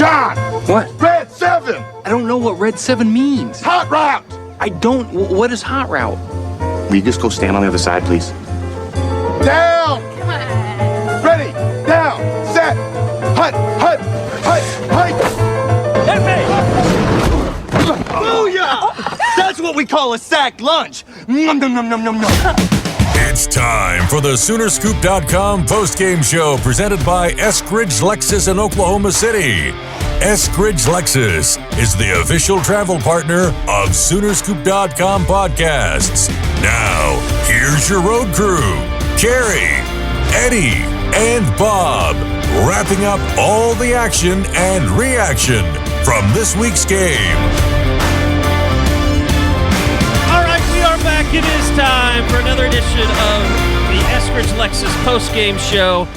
John! What? Red 7! I don't know what Red 7 means. Hot route! I don't. What is hot route? Will you just go stand on the other side, please? Down! Come on. Ready! Down! Set! Hut! Hut! Hut! Hut! Hit me! Booyah! That's what we call a sack lunch. Nom, nom, nom, nom, nom, nom. It's time for the Soonerscoop.com postgame show presented by Eskridge Lexus in Oklahoma City. Eskridge Lexus is the official travel partner of Soonerscoop.com podcasts. Now, here's your road crew, Carey, Eddie, and Bob, wrapping up all the action and reaction from this week's game. All right, we are back. It is time for another edition of the Eskridge Lexus postgame show,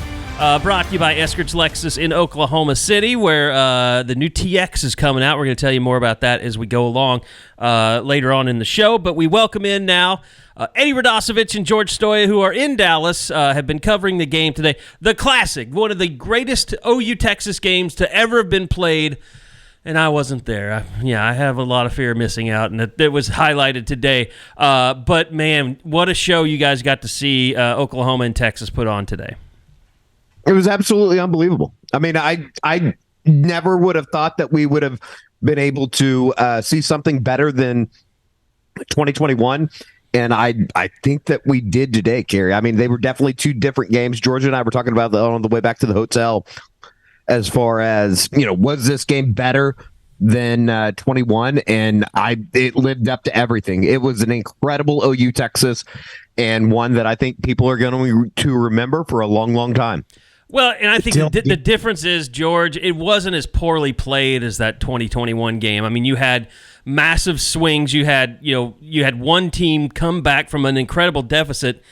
brought to you by Eskridge Lexus in Oklahoma City, where the new TX is coming out. We're going to tell you more about that as we go along later on in the show. But we welcome in now Eddie Radosevich and George Stoya, who are in Dallas, have been covering the game today. The Classic, one of the greatest OU Texas games to ever have been played. And I wasn't there. I have a lot of fear of missing out, and it was highlighted today. But, man, what a show you guys got to see Oklahoma and Texas put on today. It was absolutely unbelievable. I mean, I never would have thought that we would have been able to see something better than 2021, and I think that we did today, Carey. I mean, they were definitely two different games. Georgia and I were talking about that on the way back to the hotel. As far as, was this game better than 21? And it lived up to everything. It was an incredible OU Texas, and one that I think people are going to remember for a long, long time. Well, and I think the difference is, George, it wasn't as poorly played as that 2021 game. I mean, you had massive swings. You had one team come back from an incredible deficit.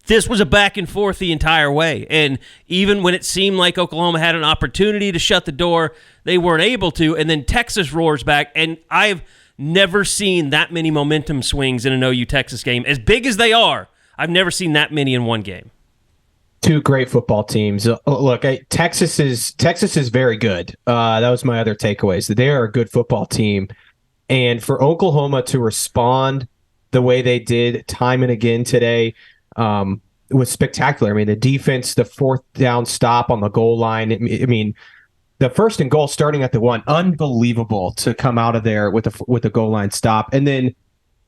This was a back and forth the entire way. And even when it seemed like Oklahoma had an opportunity to shut the door, they weren't able to. And then Texas roars back. And I've never seen that many momentum swings in an OU Texas game. As big as they are, I've never seen that many in one game. Two great football teams. Look, Texas is very good. That was my other takeaways. That they are a good football team. And for Oklahoma to respond the way they did time and again today, was spectacular. I mean, the defense, the fourth down stop on the goal line. I mean, the first and goal starting at the 1, unbelievable to come out of there with a goal line stop. And then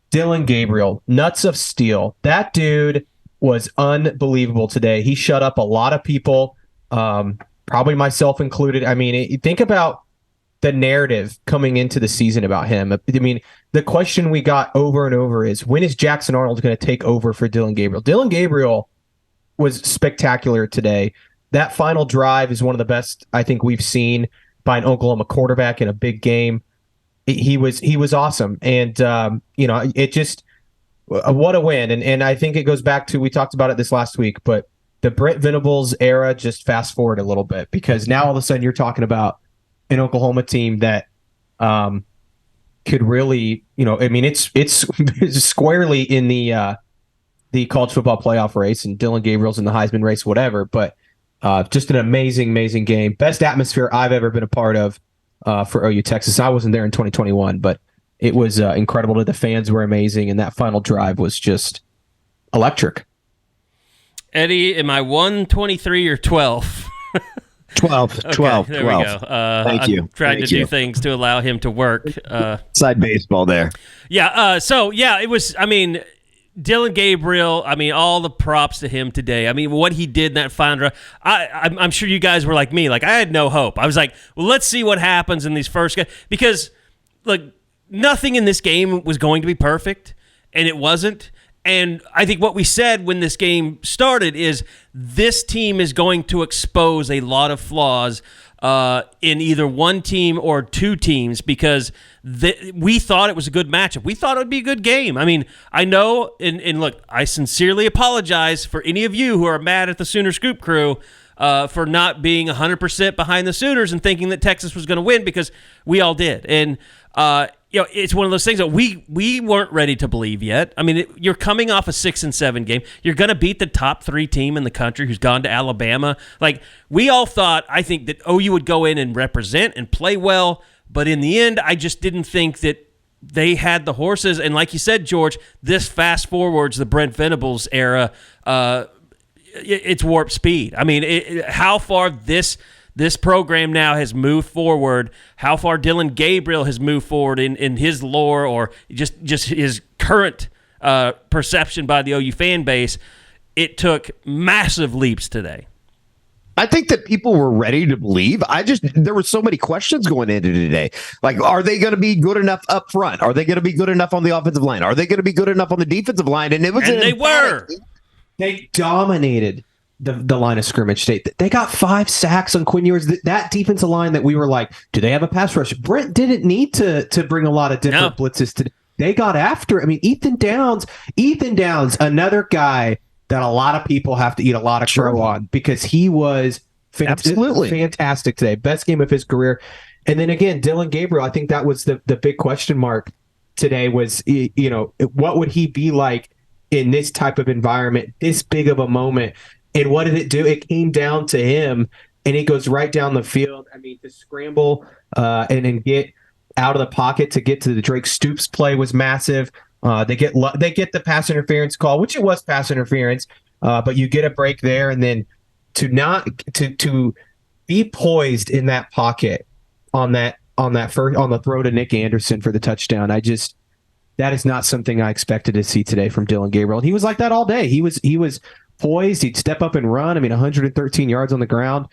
Dillon Gabriel, nuts of steel. That dude was unbelievable today. He shut up a lot of people, probably myself included. I mean, think about the narrative coming into the season about him. I mean, the question we got over and over is, when is Jackson Arnold going to take over for Dillon Gabriel? Dillon Gabriel was spectacular today. That final drive is one of the best I think we've seen by an Oklahoma quarterback in a big game. He was awesome. And, it just, what a win. And I think it goes back to, we talked about it this last week, but the Brent Venables era, just fast forward a little bit, because now all of a sudden you're talking about an Oklahoma team that could really, it's squarely in the college football playoff race, and Dillon Gabriel's in the Heisman race, whatever. But just an amazing, amazing game. Best atmosphere I've ever been a part of for OU Texas. I wasn't there in 2021, but it was incredible. The fans were amazing, and that final drive was just electric. Eddie, am I 123 or 12? 12. Okay, 12. There 12. we go. Thank you. I'm trying to do things to allow him to work. Side baseball there. Yeah. It was, Dillon Gabriel, all the props to him today. What he did in that final drive. I'm sure you guys were like me. Like, I had no hope. I was like, well, let's see what happens in these first games. Because, look, nothing in this game was going to be perfect, and it wasn't. And I think what we said when this game started is this team is going to expose a lot of flaws in either one team or two teams, because we thought it was a good matchup. We thought it would be a good game. I know, and look, I sincerely apologize for any of you who are mad at the Sooner Scoop crew. for not being 100% behind the Sooners and thinking that Texas was going to win, because we all did. And it's one of those things that we weren't ready to believe yet. I mean, you're coming off a 6-7 game. You're going to beat the top 3 team in the country who's gone to Alabama. Like, we all thought, I think, that OU would go in and represent and play well. But in the end, I just didn't think that they had the horses. And like you said, George, this fast forwards the Brent Venables era. It's warp speed. I mean, how far this program now has moved forward, how far Dillon Gabriel has moved forward in his lore, or just his current perception by the OU fan base. It took massive leaps today. I think that people were ready to believe. There were so many questions going into today. Like, are they going to be good enough up front? Are they going to be good enough on the offensive line? Are they going to be good enough on the defensive line? And they were. They dominated the line of scrimmage. They got 5 sacks on Quinn Ewers. That defensive line that we were like, do they have a pass rush? Brent didn't need to bring a lot of different blitzes today. They got after. I mean, Ethan Downs, another guy that a lot of people have to eat a lot of crow on, because he was fantastic today. Best game of his career. And then again, Dillon Gabriel, I think that was the big question mark today was, what would he be like in this type of environment, this big of a moment? And what did it do? It came down to him, and he goes right down the field. I mean, to scramble and then get out of the pocket to get to the Drake Stoops play was massive. They get the pass interference call, which it was pass interference, but you get a break there, and then to be poised in that pocket on the throw to Nick Anderson for the touchdown. That is not something I expected to see today from Dillon Gabriel. And he was like that all day. He was poised. He'd step up and run. I mean, 113 yards on the ground.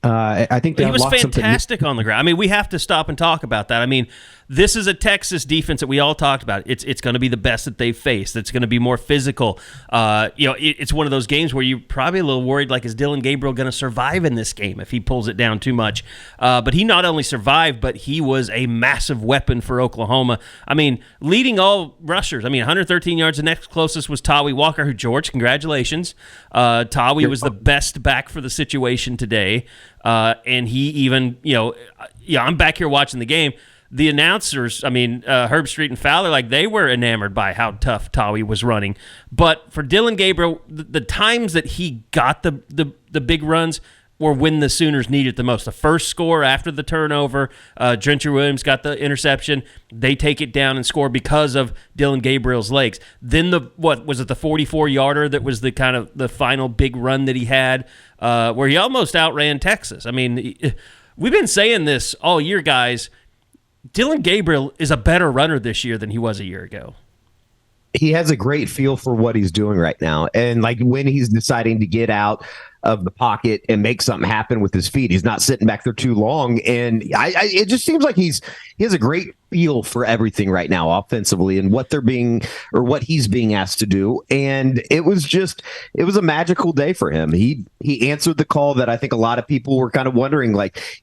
I think he was fantastic on the ground. I mean, we have to stop and talk about that. I mean, this is a Texas defense that we all talked about. It's going to be the best that they've faced. It's going to be more physical. It's one of those games where you're probably a little worried, like, is Dillon Gabriel going to survive in this game if he pulls it down too much? But he not only survived, but he was a massive weapon for Oklahoma. I mean, leading all rushers. I mean, 113 yards. The next closest was Tawi Walker, who, George, congratulations. Tawi was the best back for the situation today. And he even, I'm back here watching the game. The announcers, Herb Street and Fowler, they were enamored by how tough Tawi was running. But for Dillon Gabriel, the times that he got the big runs were when the Sooners needed the most. The first score after the turnover, Drencher Williams got the interception. They take it down and score because of Dillon Gabriel's legs. Then the 44-yarder that was the kind of the final big run that he had, where he almost outran Texas. I mean, we've been saying this all year, guys. Dillon Gabriel is a better runner this year than he was a year ago. He has a great feel for what he's doing right now. And when he's deciding to get out of the pocket and make something happen with his feet, he's not sitting back there too long. And it just seems like he has a great feel for everything right now offensively and what he's being asked to do. And it was a magical day for him. He answered the call that I think a lot of people were kind of wondering,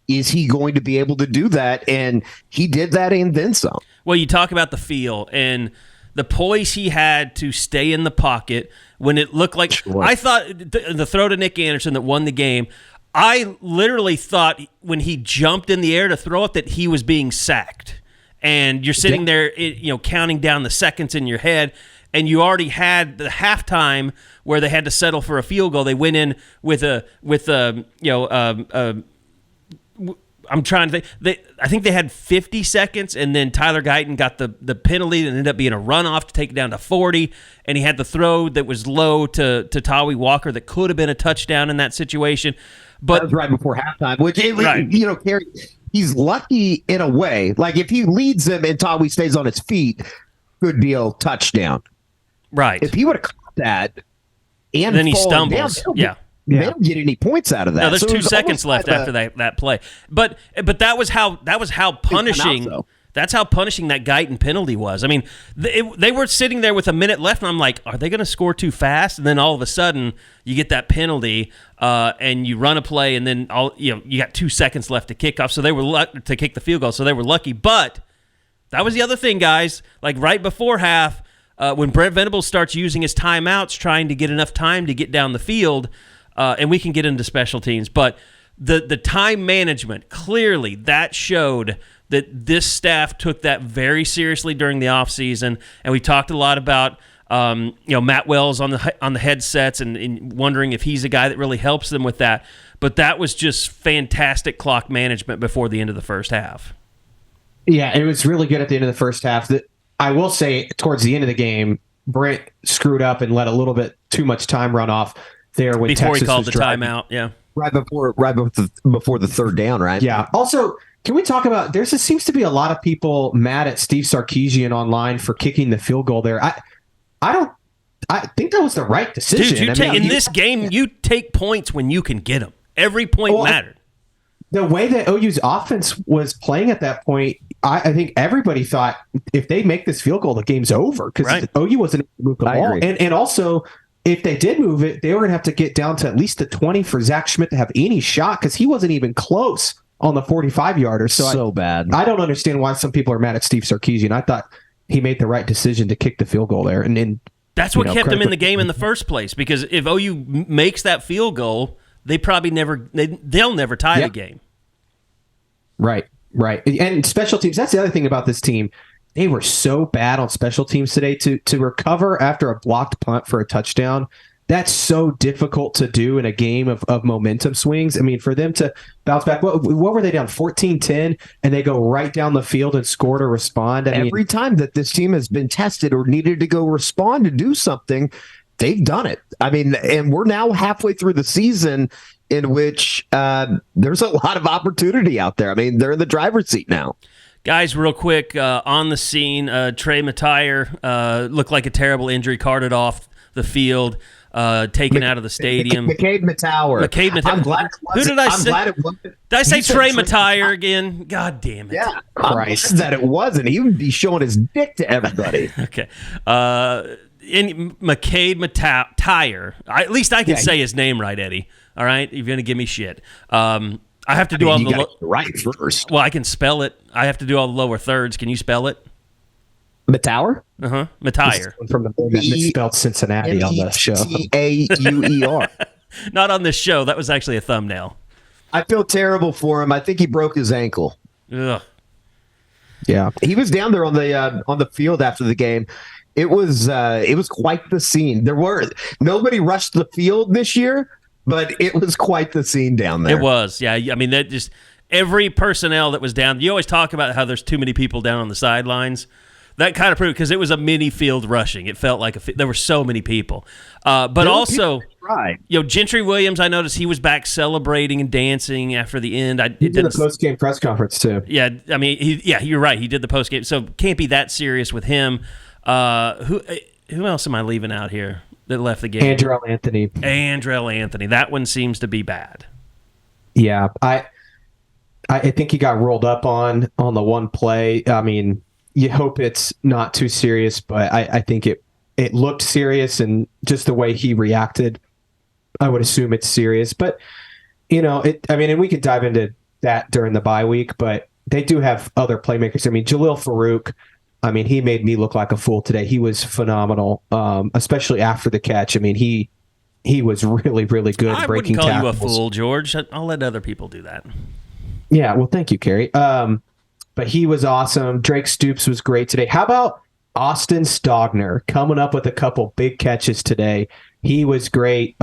is he going to be able to do that? And he did that and then some. Well, you talk about the feel and the poise he had to stay in the pocket when it looked like I thought the throw to Nick Anderson that won the game. I literally thought when he jumped in the air to throw it that he was being sacked. And you're sitting there, counting down the seconds in your head, and you already had the halftime where they had to settle for a field goal. They went in I'm trying to think. I think they had 50 seconds, and then Tyler Guyton got the penalty that ended up being a runoff to take it down to 40, and he had the throw that was low to Tawi Walker that could have been a touchdown in that situation. But that was right before halftime, which, Carey, he's lucky in a way. Like, if he leads them and Tawi stays on his feet, good deal, touchdown. Right. If he would have caught that and then he stumbles. They don't get any points out of that. No, there's 2 seconds left after that play. But that was how punishing. That's how punishing that Guyton penalty was. I mean, they were sitting there with a minute left, and I'm like, are they going to score too fast? And then all of a sudden, you get that penalty, and you run a play, and then you got 2 seconds left to kick off. So they were to kick the field goal. So they were lucky. But that was the other thing, guys. Right before half, when Brent Venables starts using his timeouts, trying to get enough time to get down the field. and we can get into special teams, but the time management, clearly that showed that this staff took that very seriously during the offseason, and we talked a lot about Matt Wells on the headsets and wondering if he's a guy that really helps them with that. But that was just fantastic clock management before the end of the first half. Yeah, it was really good at the end of the first half. I will say, towards the end of the game, Brent screwed up and let a little bit too much time run off there when before Texas he called was the driving. timeout. Yeah, right before the third down, right? Yeah. Also, can we talk about? Seems to be a lot of people mad at Steve Sarkisian online for kicking the field goal there. I think that was the right decision. Dude, in this game, you take points when you can get them. Every point mattered. The way that OU's offense was playing at that point, I think everybody thought if they make this field goal, the game's over because OU wasn't able to move the ball. And also, if they did move it, they were going to have to get down to at least the 20 for Zach Schmidt to have any shot because he wasn't even close on the 45-yarder. So bad. I don't understand why some people are mad at Steve Sarkisian. I thought he made the right decision to kick the field goal there. And that's what kept them in the game in the first place, because if OU makes that field goal, they'll never tie the game. Right. And special teams, that's the other thing about this team. They were so bad on special teams today to recover after a blocked punt for a touchdown. That's so difficult to do in a game of momentum swings. I mean, for them to bounce back, what were they down 14-10 and they go right down the field and score to respond? Every time that this team has been tested or needed to go respond to do something, they've done it. I mean, and we're now halfway through the season in which there's a lot of opportunity out there. I mean, they're in the driver's seat now. Guys, real quick, on the scene, Trey Matire looked like a terrible injury, carted off the field, taken out of the stadium. McCade Matauer. I'm glad. Who did I say? Did I say Trey Matire again? God damn it! Yeah, Christ, that it wasn't. He would be showing his dick to everybody. Okay. McCade Matire. At least I can say his name right, Eddie. All right, you're gonna give me shit. I have to do all the right first. Well, I can spell it. I have to do all the lower thirds. Can you spell it? Matauer? Matire. From the misspelled Cincinnati on the show. Matauer. Not on this show. That was actually a thumbnail. I feel terrible for him. I think he broke his ankle. Ugh. Yeah, he was down there on the field after the game. It was quite the scene. Nobody rushed the field this year, but it was quite the scene down there. It was, yeah. I mean, that just every personnel that was down. You always talk about how there's too many people down on the sidelines. That kind of proved, because it was a mini field rushing. It felt like there were so many people. But also, Gentry Williams, I noticed he was back celebrating and dancing after the end. He did the post-game press conference too. Yeah, I mean, you're right. He did the post-game, so can't be that serious with him. Who else am I leaving out here that left the game? Andrell Anthony. That one seems to be bad. Yeah, I think he got rolled up on the one play. I mean, you hope it's not too serious, but I think it looked serious, and just the way he reacted, I would assume it's serious. But and we could dive into that during the bye week, but they do have other playmakers. I mean, Jalil Farouk, he made me look like a fool today. He was phenomenal, especially after the catch. I mean, he was really, really good at breaking tackles. I wouldn't call you a fool, George. I'll let other people do that. Yeah, well, thank you, Carey. But he was awesome. Drake Stoops was great today. How about Austin Stogner coming up with a couple big catches today? He was great.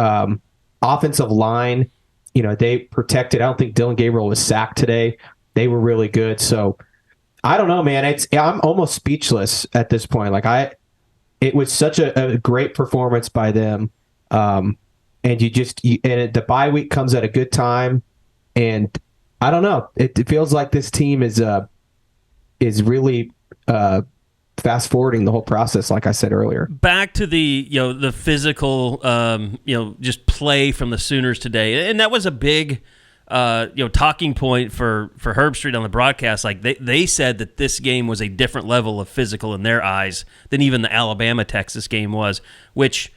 Offensive line, they protected. I don't think Dillon Gabriel was sacked today. They were really good. So I don't know, man. I'm almost speechless at this point. It was such a great performance by them. And the bye week comes at a good time. And I don't know. It feels like this team is really fast forwarding the whole process, like I said earlier. Back to the physical, just play from the Sooners today, and that was a big, talking point for Herb Street on the broadcast. Like they said that this game was a different level of physical in their eyes than even the Alabama-Texas game was, which.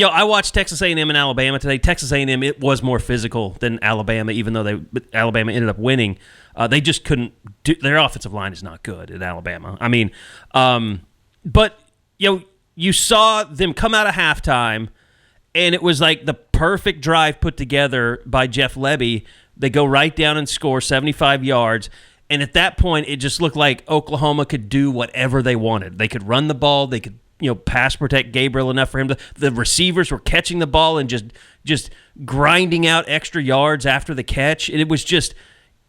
I watched Texas A&M and Alabama today. Texas A&M, it was more physical than Alabama, even though Alabama ended up winning. They just couldn't do. Their offensive line is not good at Alabama. I mean, but you saw them come out of halftime, and it was like the perfect drive put together by Jeff Lebby. They go right down and score 75 yards. And at that point, it just looked like Oklahoma could do whatever they wanted. They could run the ball. They could, pass protect Gabriel enough for him to. The receivers were catching the ball and just grinding out extra yards after the catch. And it was just,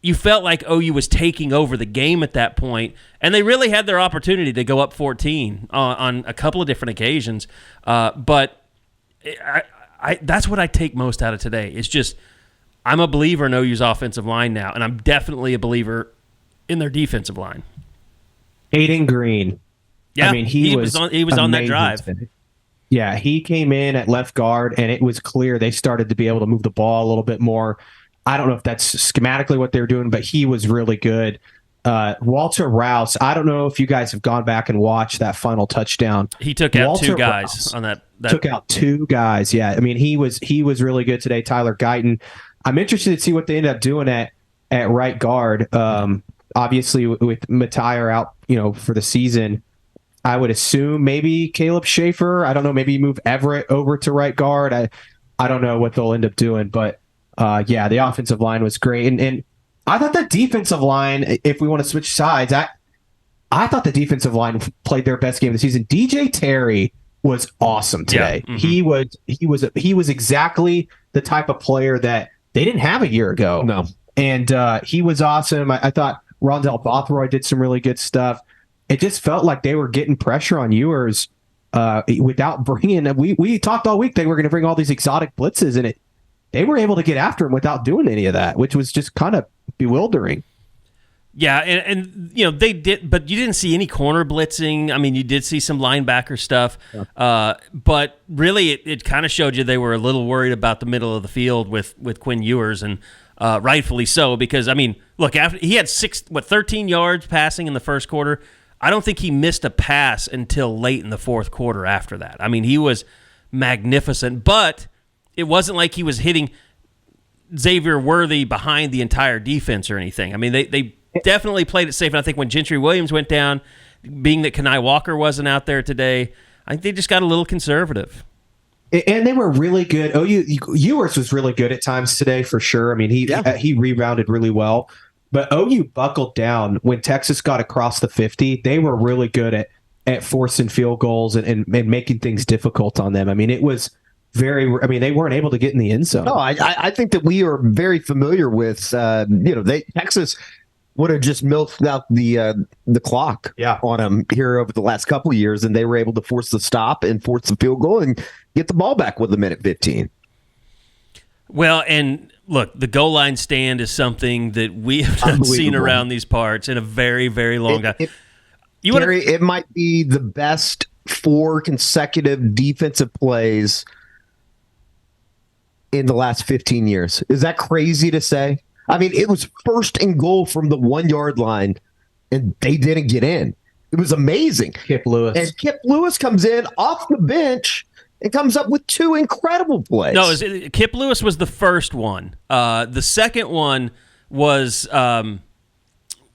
you felt like OU was taking over the game at that point. And they really had their opportunity to go up 14 on a couple of different occasions. But that's what I take most out of today. It's just, I'm a believer in OU's offensive line now, and I'm definitely a believer in their defensive line. Aiden Green. Yeah, I mean, he was on that drive. Yeah, he came in at left guard, and it was clear they started to be able to move the ball a little bit more. I don't know if that's schematically what they were doing, but he was really good. Walter Rouse, I don't know if you guys have gone back and watched that final touchdown. He took out two guys on that. Took out two guys, yeah. I mean, he was really good today, Tyler Guyton. I'm interested to see what they end up doing at right guard. Obviously, with Matire out, for the season, I would assume maybe Caleb Schaefer. I don't know. Maybe move Everett over to right guard. I don't know what they'll end up doing, but yeah, the offensive line was great, and I thought the defensive line, if we want to switch sides, I thought the defensive line played their best game of the season. DJ Terry was awesome today. Yeah. Mm-hmm. He was exactly the type of player that they didn't have a year ago. No. And he was awesome. I thought Rondell Bothroyd did some really good stuff. It just felt like they were getting pressure on Ewers without bringing. We talked all week they were going to bring all these exotic blitzes, and they were able to get after him without doing any of that, which was just kind of bewildering. Yeah, and they did, but you didn't see any corner blitzing. I mean, you did see some linebacker stuff, but really it kind of showed you they were a little worried about the middle of the field with Quinn Ewers, and rightfully so, because, I mean, look, after he had 13 yards passing in the first quarter. I don't think he missed a pass until late in the fourth quarter after that. I mean, he was magnificent, but it wasn't like he was hitting Xavier Worthy behind the entire defense or anything. I mean, they definitely played it safe, and I think when Gentry Williams went down, being that Kenai Walker wasn't out there today, I think they just got a little conservative. And they were really good. Ewers was really good at times today, for sure. I mean, he rebounded really well. But OU buckled down when Texas got across the 50. They were really good at forcing field goals and making things difficult on them. I mean, it was they weren't able to get in the end zone. No, I think that we are very familiar with, Texas would have just milked out the clock on them here over the last couple of years, and they were able to force the stop and force the field goal and get the ball back with a minute 15. Well, and look, the goal line stand is something that we have not seen around these parts in a very, very long time. It might be the best 4 consecutive defensive plays in the last 15 years. Is that crazy to say? I mean, it was first and goal from the 1-yard line, and they didn't get in. It was amazing. Kip Lewis. And Kip Lewis comes in off the bench and comes up with 2 incredible plays. No, Kip Lewis was the first one. The second one was, one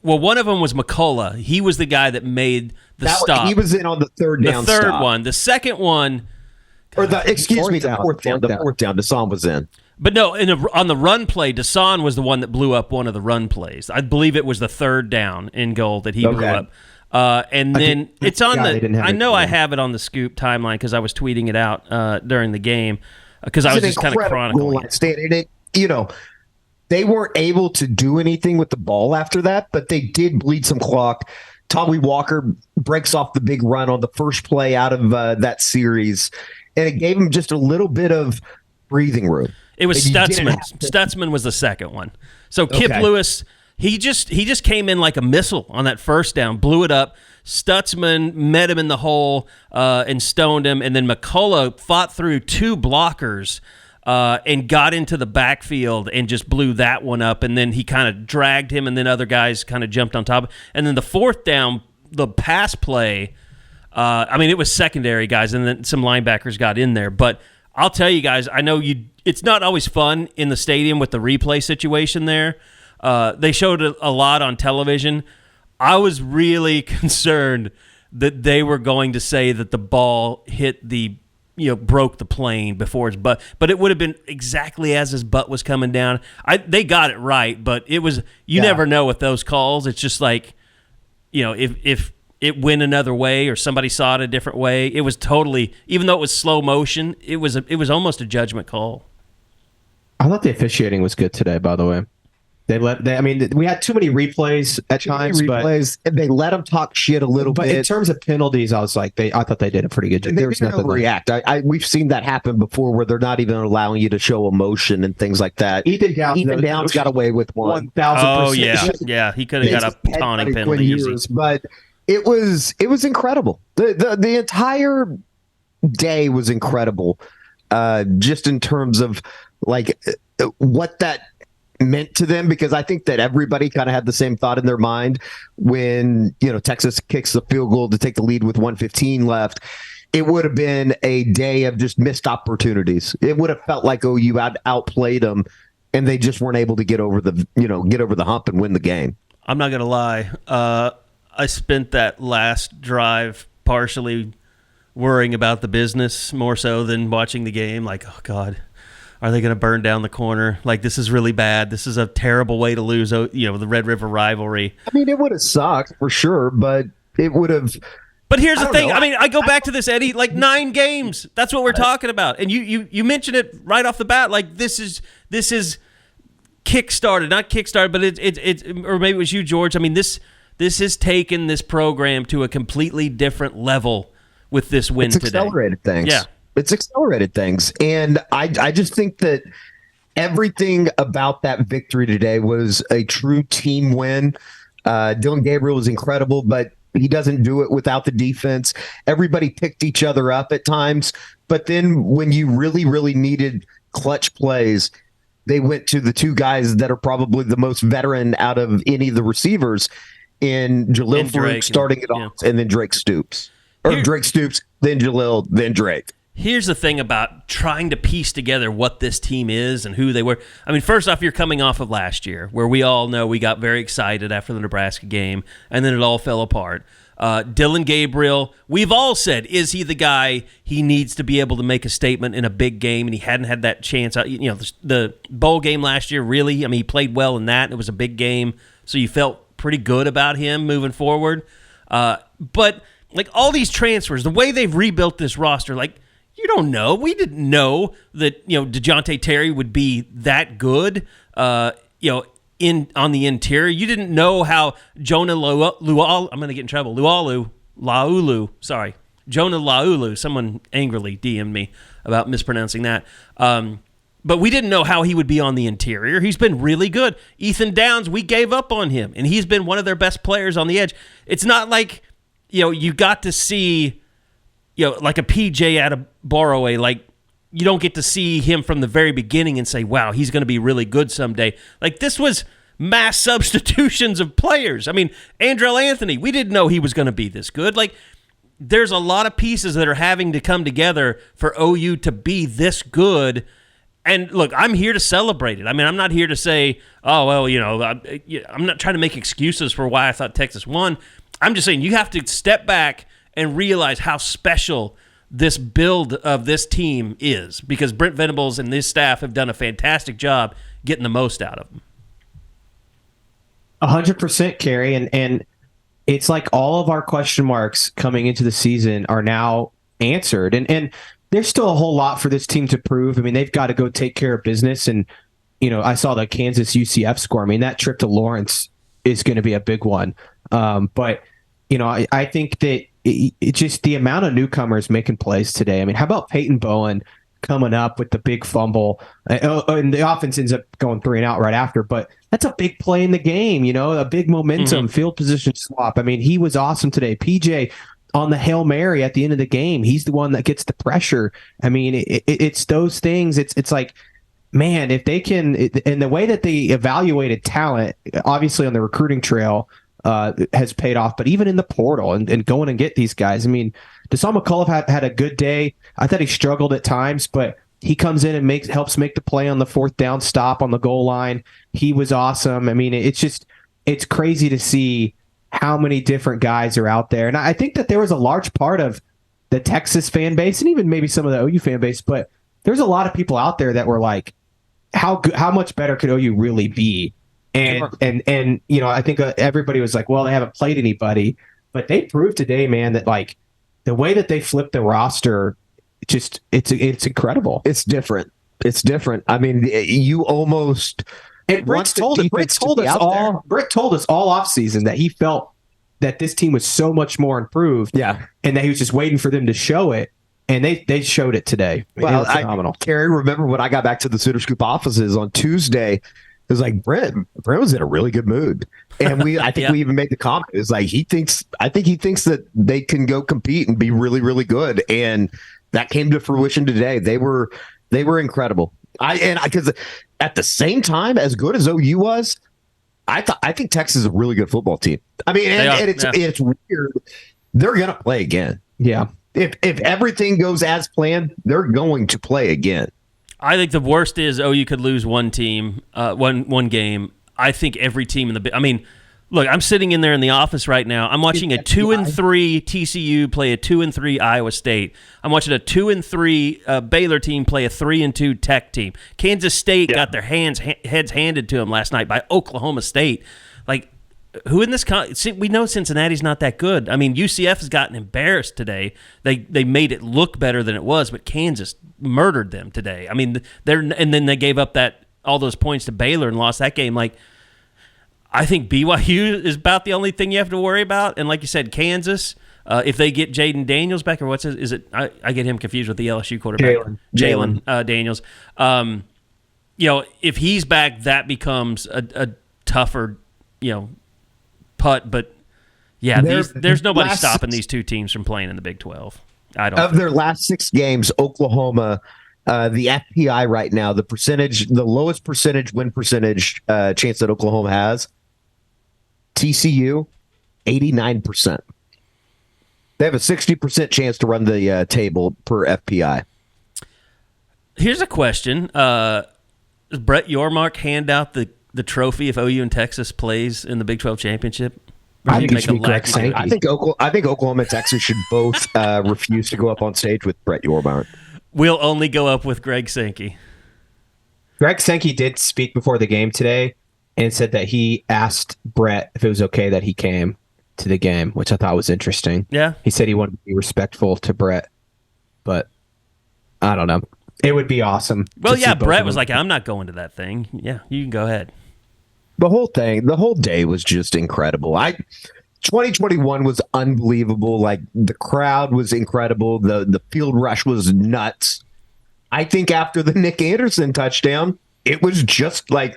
of them was McCullough. He was the guy that made the stop. He was in on the third down The third stop. one. The second one. The fourth down. Deshaun was in. But no, on the run play, Deshaun was the one that blew up one of the run plays. I believe it was the third down in goal that he blew up. And then it's on I have it on the Scoop timeline because I was tweeting it out during the game because I was just kind of chronicling it. They weren't able to do anything with the ball after that, but they did bleed some clock. Tommy Walker breaks off the big run on the first play out of that series, and it gave him just a little bit of breathing room. It was Stutzman. Stutzman was the second one. So Kip Lewis, he just came in like a missile on that first down, blew it up. Stutzman met him in the hole and stoned him, and then McCullough fought through 2 blockers and got into the backfield and just blew that one up, and then he kind of dragged him, and then other guys kind of jumped on top. And then the fourth down, the pass play, it was secondary guys, and then some linebackers got in there. But I'll tell you guys, I know it's not always fun in the stadium with the replay situation there. They showed it a lot on television. I was really concerned that they were going to say that the ball hit the broke the plane before his butt, but it would have been exactly as his butt was coming down. They got it right, but it was never know with those calls. It's just like, if it went another way or somebody saw it a different way, it was totally, even though it was slow motion, it was almost a judgment call. I thought the officiating was good today, by the way. We had too many replays at times, and they let them talk shit a little but bit. in terms of penalties, I was like, I thought they did a pretty good job. They There was didn't nothing overreact. We've seen that happen before, where they're not even allowing you to show emotion and things like that. Ethan Downs got away with 1,000%. Oh yeah, he could have got a taunting penalty easy. But it was incredible. The entire day was incredible, just in terms of like what that meant to them, because I think that everybody kind of had the same thought in their mind when Texas kicks the field goal to take the lead with 1:15 left. It would have been a day of just missed opportunities. It would have felt like you had outplayed them, and they just weren't able to get over the hump and win the game. I'm not gonna lie. I spent that last drive partially worrying about the business more so than watching the game. Like, oh God, are they going to burn down the corner? Like, this is really bad. This is a terrible way to lose, the Red River rivalry. I mean, it would have sucked for sure, but it would have. But here's the thing. I go back to this, Eddie. Like 9 games. That's what we're talking about. And you mentioned it right off the bat. Like this is kickstarted, not kickstarted, but it's or maybe it was you, George. I mean, this has taken this program to a completely different level with this win today. It's accelerated things. Yeah. It's accelerated things. And I just think that everything about that victory today was a true team win. Dillon Gabriel was incredible, but he doesn't do it without the defense. Everybody picked each other up at times. But then when you really, really needed clutch plays, they went to the 2 guys that are probably the most veteran out of any of the receivers in Jalil Farouk starting it off, and then Drake Stoops. Drake Stoops, then Jalil, then Drake. Here's the thing about trying to piece together what this team is and who they were. I mean, first off, you're coming off of last year, where we all know we got very excited after the Nebraska game, and then it all fell apart. Dillon Gabriel, we've all said, is he the guy he needs to be able to make a statement in a big game, and he hadn't had that chance. The bowl game last year, really, I mean, he played well in that, and it was a big game, so you felt pretty good about him moving forward. But like all these transfers, the way they've rebuilt this roster, like, you don't know. We didn't know that DeJounte Terry would be that good. On the interior, you didn't know how Jonah Laulu. I'm going to get in trouble. Laulu. Sorry, Jonah Laulu. Someone angrily DM'd me about mispronouncing that. But we didn't know how he would be on the interior. He's been really good. Ethan Downs, we gave up on him, and he's been one of their best players on the edge. It's not like you got to see. Like a PJ out of Borroway, like you don't get to see him from the very beginning and say, wow, he's going to be really good someday. Like this was mass substitutions of players. I mean, Andrell Anthony, we didn't know he was going to be this good. Like there's a lot of pieces that are having to come together for OU to be this good. And look, I'm here to celebrate it. I mean, I'm not here to say, oh, well, I'm not trying to make excuses for why I thought Texas won. I'm just saying you have to step back and realize how special this build of this team is, because Brent Venables and his staff have done a fantastic job getting the most out of them. 100%, Carey, and it's like all of our question marks coming into the season are now answered, and there's still a whole lot for this team to prove. I mean, they've got to go take care of business, and I saw the Kansas UCF score. I mean, that trip to Lawrence is going to be a big one, but I think that it's just the amount of newcomers making plays today. I mean, how about Peyton Bowen coming up with the big fumble, and the offense ends up going 3 and out right after, but that's a big play in the game, a big momentum, field position swap. I mean, he was awesome today. PJ on the Hail Mary at the end of the game, he's the one that gets the pressure. I mean, it's those things. It's like, man, if they can, and the way that they evaluated talent, obviously on the recruiting trail, has paid off, but even in the portal and going and get these guys. I mean, Deshaun McCullough had a good day. I thought he struggled at times, but he comes in and helps make the play on the 4th down stop on the goal line. He was awesome. I mean, it's crazy to see how many different guys are out there. And I think that there was a large part of the Texas fan base and even maybe some of the OU fan base, but there's a lot of people out there that were like, how much better could OU really be? And I think everybody was like, well, they haven't played anybody, but they proved today, man, that like the way that they flipped the roster, it's incredible. It's different. It's different. I mean, you almost. And Britt told us all offseason that he felt that this team was so much more improved. Yeah. And that he was just waiting for them to show it. And they showed it today. Well, phenomenal. Carey, remember when I got back to the Sooner Scoop offices on Tuesday, it was like Brent was in a really good mood. And I think we even made the comment. It's like he thinks that they can go compete and be really, really good. And that came to fruition today. They were incredible. Because at the same time, as good as OU was, I think Texas is a really good football team. I mean, it's weird. They're gonna play again. Yeah. If everything goes as planned, they're going to play again. I think the worst is OU could lose one team, one game. I think every team in the. I mean, look, I'm sitting in there in the office right now. I'm watching a 2-3 TCU play a 2-3 Iowa State. I'm watching a 2-3 Baylor team play a 3-2 Tech team. Kansas State got their heads handed to them last night by Oklahoma State. Like, who in this? We know Cincinnati's not that good. I mean, UCF has gotten embarrassed today. They made it look better than it was, but Kansas murdered them today. I mean, and then they gave up all those points to Baylor and lost that game. Like, I think BYU is about the only thing you have to worry about. And like you said, Kansas, if they get Jaden Daniels back, or is it? I get him confused with the LSU quarterback, Jalen Daniels. If he's back, that becomes a tougher, putt. But yeah, there's nobody stopping these two teams from playing in the Big 12. Their last 6 games, Oklahoma, the FPI right now, the lowest win percentage chance that Oklahoma has, TCU, 89%. They have a 60% chance to run the table per FPI. Here's a question. Does Brett Yormark hand out the trophy if OU and Texas plays in the Big 12 championship? I think Oklahoma and Texas should both refuse to go up on stage with Brett Yormark. We'll only go up with Greg Sankey. Greg Sankey did speak before the game today and said that he asked Brett if it was okay that he came to the game, which I thought was interesting. Yeah. He said he wanted to be respectful to Brett, but I don't know. It would be awesome. Well, yeah, Brett was like, I'm not going to that thing. Yeah, you can go ahead. The whole day was just incredible. 2021 was unbelievable. Like, the crowd was incredible. The field rush was nuts. I think after the Nick Anderson touchdown, it was just like,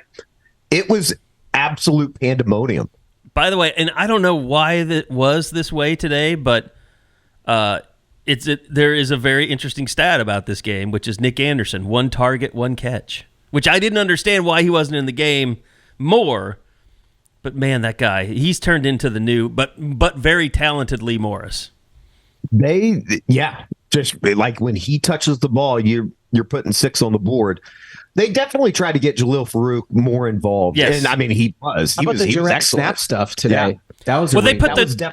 it was absolute pandemonium. By the way, and I don't know why that was this way today, but there is a very interesting stat about this game, which is Nick Anderson, 1 target, 1 catch, which I didn't understand why he wasn't in the game more. But man, that guy, he's turned into the new, but very talented Lee Morris. Just like when he touches the ball, you're putting 6 on the board. They definitely tried to get Jalil Farouk more involved. Yes. And I mean, he was. How about the direct snap stuff today? Yeah. That was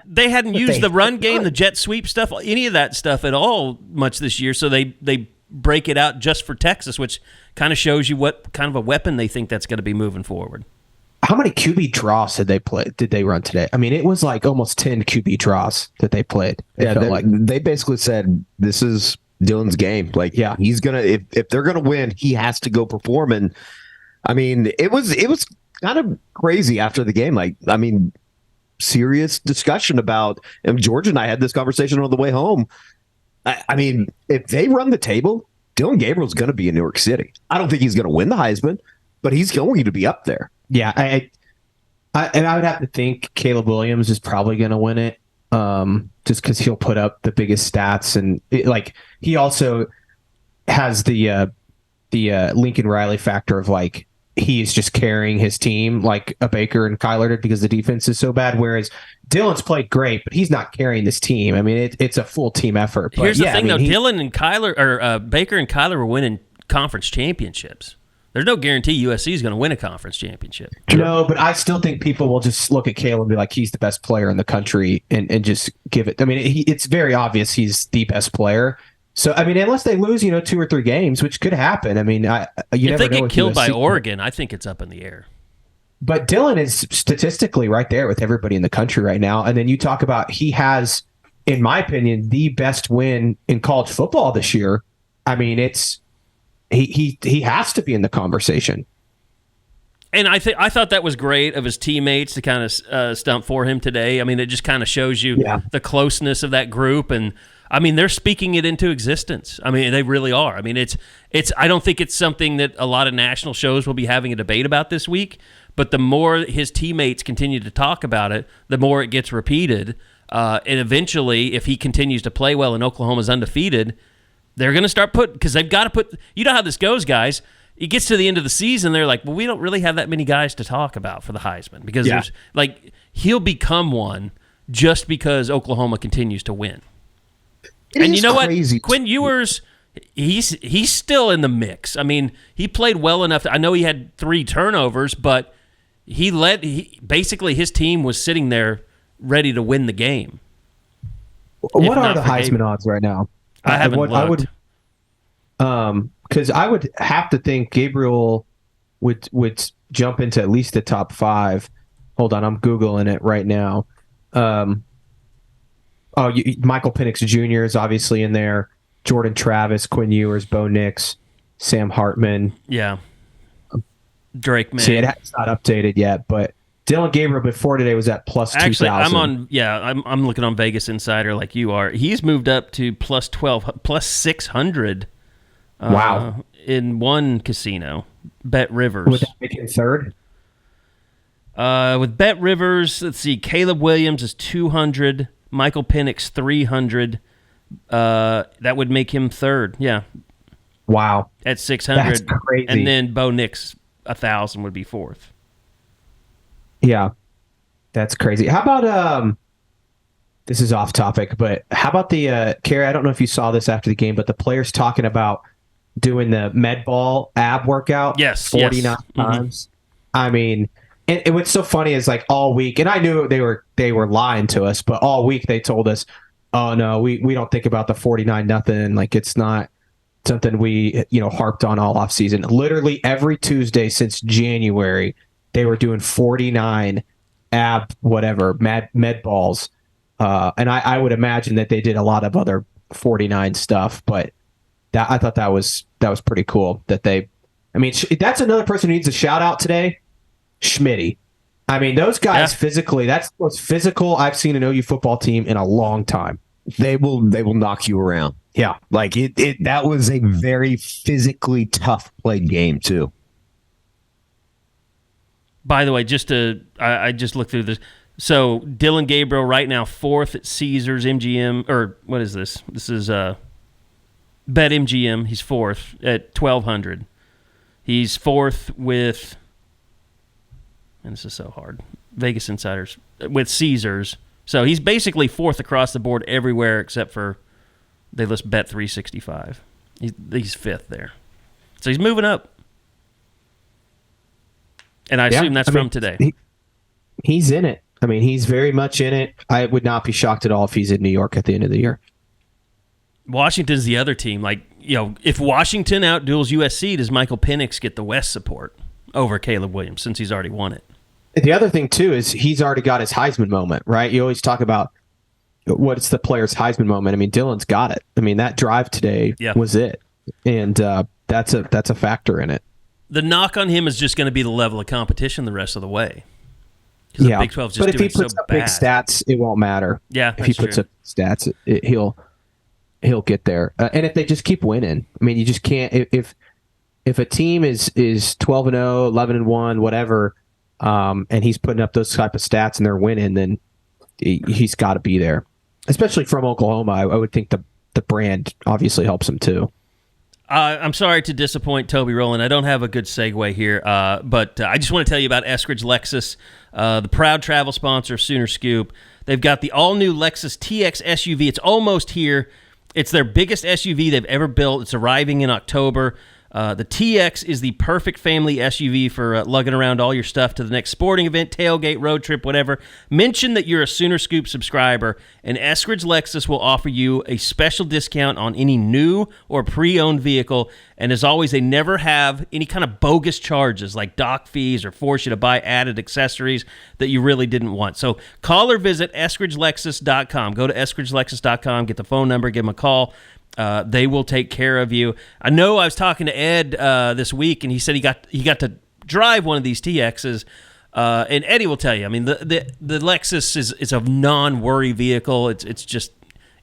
they hadn't used the run game, the jet sweep stuff, any of that stuff at all much this year. So they break it out just for Texas, which kind of shows you what kind of a weapon they think that's going to be moving forward. How many QB draws did they run today? I mean, it was like almost 10 QB draws that they played. They basically said this is Dillon's game. Like, yeah, he's gonna if they're gonna win, he has to go perform. And I mean, it was kind of crazy after the game. Like, I mean, serious discussion about. And George and I had this conversation on the way home. I mean, if they run the table, Dillon Gabriel's going to be in New York City. I don't think he's going to win the Heisman, but he's going to be up there. Yeah, I would have to think Caleb Williams is probably going to win it, just because he'll put up the biggest stats, and he also has the Lincoln Riley factor of like he's just carrying his team like a Baker and Kyler did because the defense is so bad. Whereas Dillon's played great, but he's not carrying this team. I mean, it's a full team effort. But here's the thing, though: Dillon and Kyler, or Baker and Kyler, were winning conference championships. There's no guarantee USC is going to win a conference championship. No, but I still think people will just look at Caleb and be like, he's the best player in the country and just give it. I mean, it's very obvious he's the best player. So, I mean, unless they lose, 2 or 3 games, which could happen. I mean, if they get killed by Oregon, I think it's up in the air. But Dillon is statistically right there with everybody in the country right now. And then you talk about he has, in my opinion, the best win in college football this year. I mean, it's he has to be in the conversation. And I thought that was great of his teammates to kind of stump for him today. I mean, it just kind of shows you the closeness of that group, and I mean, they're speaking it into existence. I mean, they really are. I mean, it's. I don't think it's something that a lot of national shows will be having a debate about this week. But the more his teammates continue to talk about it, the more it gets repeated. And eventually, if he continues to play well and Oklahoma's undefeated, they're going to start because they've got to put. You know how this goes, guys. It gets to the end of the season, they're like, well, we don't really have that many guys to talk about for the Heisman because there's he'll become one just because Oklahoma continues to win. And you know crazy. What? Quinn Ewers, he's still in the mix. I mean, he played well enough. I know he had 3 turnovers, but basically his team was sitting there ready to win the game. What are the Heisman odds right now? I haven't looked. Because I would have to think Gabriel would jump into at least the top 5. Hold on, I'm Googling it right now. Michael Penix Jr. is obviously in there. Jordan Travis, Quinn Ewers, Bo Nix, Sam Hartman. Yeah. Drake May. See, it's not updated yet, but Dillon Gabriel before today was at plus 2,000. Actually, I'm looking on Vegas Insider like you are. He's moved up to plus 12, plus 600. Wow. In one casino, Bet Rivers. Would that make him third? With Bet Rivers, let's see, Caleb Williams is 200, Michael Penix 300. That would make him third. Yeah. Wow. At 600. That's crazy. And then Bo Nix 1,000 would be fourth. Yeah. That's crazy. How about this is off topic, but how about the Carey, I don't know if you saw this after the game, but the players talking about doing the med ball ab workout 49 times. I mean, and what's so funny is like all week, and I knew they were lying to us, but all week they told us, oh no, we don't think about the 49 nothing. Like it's not something we harped on all off season. Literally every Tuesday since January, they were doing 49 ab whatever med balls. And I would imagine that they did a lot of other 49 stuff, but I thought that was pretty cool that they. I mean, that's another person who needs a shout out today, Schmitty. I mean, those guys physically, that's the most physical I've seen an OU football team in a long time. They will knock you around. Yeah, like that was a very physically tough played game too. By the way, I just looked through this. So Dillon Gabriel right now 4th at Caesars MGM, or what is this? This is Bet MGM. He's 4th at 1,200. He's 4th with, and this is so hard, Vegas Insiders, with Caesars. So he's basically 4th across the board everywhere except for they list Bet 365. He's 5th there. So he's moving up. And I assume that's from today. He's in it. I mean, he's very much in it. I would not be shocked at all if he's in New York at the end of the year. Washington's the other team. Like, if Washington outduels USC, does Michael Penix get the West support over Caleb Williams since he's already won it? The other thing, too, is he's already got his Heisman moment, right? You always talk about what's the player's Heisman moment. I mean, Dillon's got it. I mean, that drive today was it. And that's a factor in it. The knock on him is just going to be the level of competition the rest of the way. Yeah, Big 12's just but if he puts up big stats, it won't matter. Yeah, if he puts up stats, he'll get there. And if they just keep winning, I mean, you just can't. If a team is 12-0, 11-1, whatever, and he's putting up those type of stats and they're winning, then he's got to be there. Especially from Oklahoma, I would think the brand obviously helps him too. I'm sorry to disappoint Toby Rowland. I don't have a good segue here, but I just want to tell you about Eskridge Lexus, the proud travel sponsor of Sooner Scoop. They've got the all-new Lexus TX SUV. It's almost here. It's their biggest SUV they've ever built. It's arriving in October. The TX is the perfect family SUV for lugging around all your stuff to the next sporting event, tailgate, road trip, whatever. Mention that you're a Sooner Scoop subscriber, and Eskridge Lexus will offer you a special discount on any new or pre-owned vehicle. And as always, they never have any kind of bogus charges like dock fees or force you to buy added accessories that you really didn't want. So call or visit EskridgeLexus.com. Go to EskridgeLexus.com, get the phone number, give them a call. They will take care of you. I know I was talking to Ed this week, and he said he got to drive one of these TXs. And Eddie will tell you. I mean, the Lexus is a non-worry vehicle. It's just,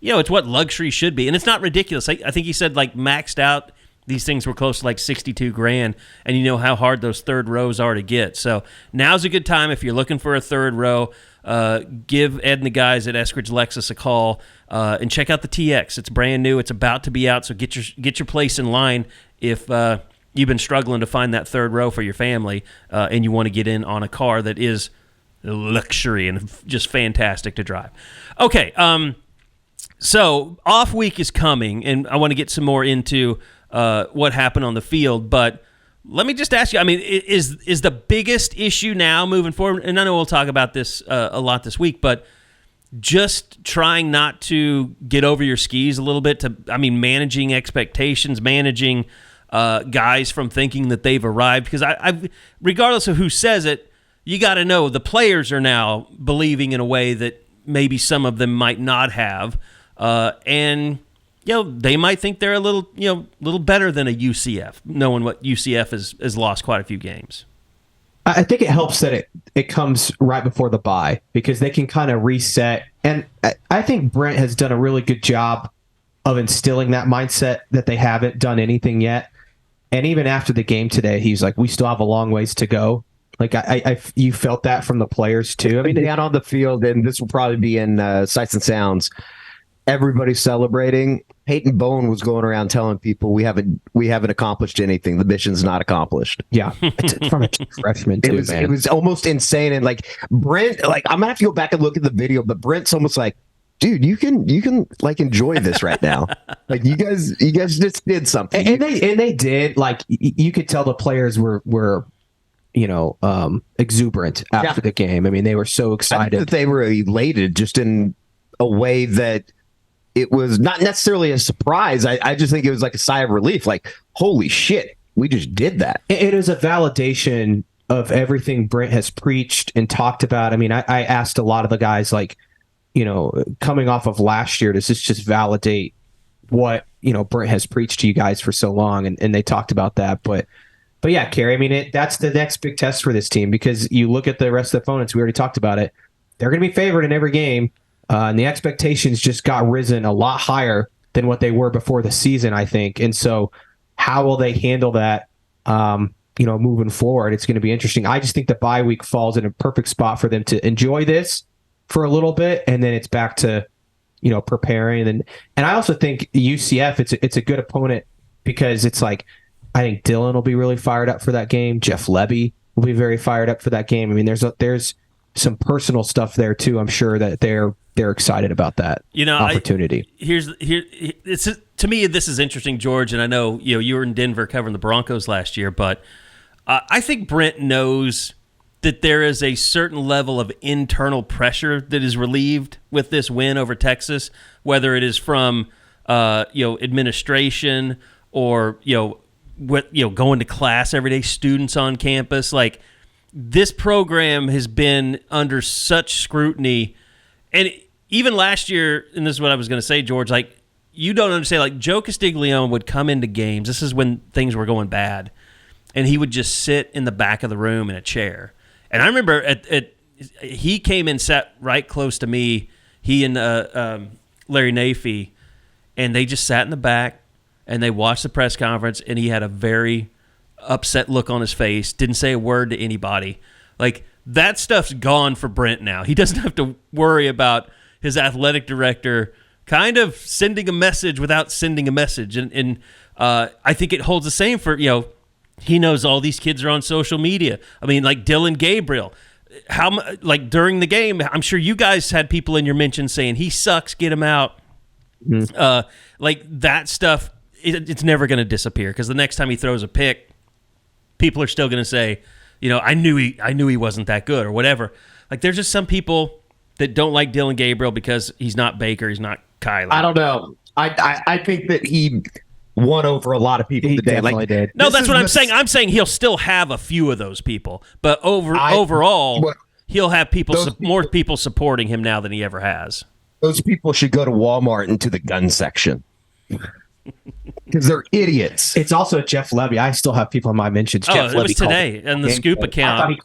it's what luxury should be, and it's not ridiculous. I think he said like maxed out. These things were close to like $62,000, and you know how hard those third rows are to get. So now's a good time if you're looking for a third row. Give Ed and the guys at Eskridge Lexus a call and check out the TX. It's brand new. It's about to be out, so get your place in line if you've been struggling to find that third row for your family and you want to get in on a car that is luxury and just fantastic to drive. Okay, so off week is coming, and I want to get some more into what happened on the field, but let me just ask you, I mean, is the biggest issue now moving forward, and I know we'll talk about this a lot this week, but just trying not to get over your skis a little bit, managing expectations, managing guys from thinking that they've arrived, because I've regardless of who says it, you got to know the players are now believing in a way that maybe some of them might not have, and they might think they're a little better than a UCF, knowing what UCF has lost quite a few games. I think it helps that it comes right before the bye because they can kind of reset. And I think Brent has done a really good job of instilling that mindset that they haven't done anything yet. And even after the game today, he's like, we still have a long ways to go. Like you felt that from the players too. I mean, down on the field, and this will probably be in Sights and Sounds. Everybody's celebrating. Peyton Bowen was going around telling people we haven't accomplished anything. The mission's not accomplished. Yeah, it's from a freshman too, It was almost insane. And like Brent, like I'm gonna have to go back and look at the video, but Brent's almost like, dude, you can like enjoy this right now. Like you guys just did something, and they did. Like you could tell the players were exuberant after the game. I mean, they were so excited. That they were elated, just in a way that. It was not necessarily a surprise. I just think it was like a sigh of relief. Like, holy shit, we just did that. It is a validation of everything Brent has preached and talked about. I mean, I asked a lot of the guys, like, coming off of last year, does this just validate what, Brent has preached to you guys for so long? And they talked about that. But yeah, Carey, I mean, that's the next big test for this team because you look at the rest of the opponents, we already talked about it. They're going to be favored in every game. And the expectations just got risen a lot higher than what they were before the season, I think. And so how will they handle that, moving forward? It's going to be interesting. I just think the bye week falls in a perfect spot for them to enjoy this for a little bit, and then it's back to, preparing. And I also think UCF, it's a good opponent because it's like, I think Dillon will be really fired up for that game. Jeff Levy will be very fired up for that game. I mean, there's some personal stuff there too. I'm sure that they're excited about that opportunity. To me, this is interesting, George, and I know you were in Denver covering the Broncos last year, but I think Brent knows that there is a certain level of internal pressure that is relieved with this win over Texas, whether it is from administration or going to class every day, students on campus. Like, this program has been under such scrutiny, and even last year, and this is what I was going to say, George, like, you don't understand, like, Joe Castiglione would come into games, this is when things were going bad, and he would just sit in the back of the room in a chair. And I remember he came and sat right close to me, he and Larry Nafee, and they just sat in the back, and they watched the press conference, and he had a very upset look on his face, didn't say a word to anybody. Like, that stuff's gone for Brent now. He doesn't have to worry about his athletic director kind of sending a message without sending a message. And I think it holds the same for, he knows all these kids are on social media. I mean, like Dillon Gabriel, during the game, I'm sure you guys had people in your mentions saying, he sucks, get him out. Like, that stuff it's never going to disappear because the next time he throws a pick, people are still going to say, I knew he wasn't that good or whatever. Like there's just some people that don't like Dillon Gabriel because he's not Baker, he's not Kyler. I don't know. I think that he won over a lot of people He today. definitely did. No, that's what I'm saying. I'm saying he'll still have a few of those people, but overall, he'll have more people supporting him now than he ever has. Those people should go to Walmart into the gun section because they're idiots. It's also Jeff Levy. I still have people in my mentions. Oh, Jeff it Levy was today in the Scoop account.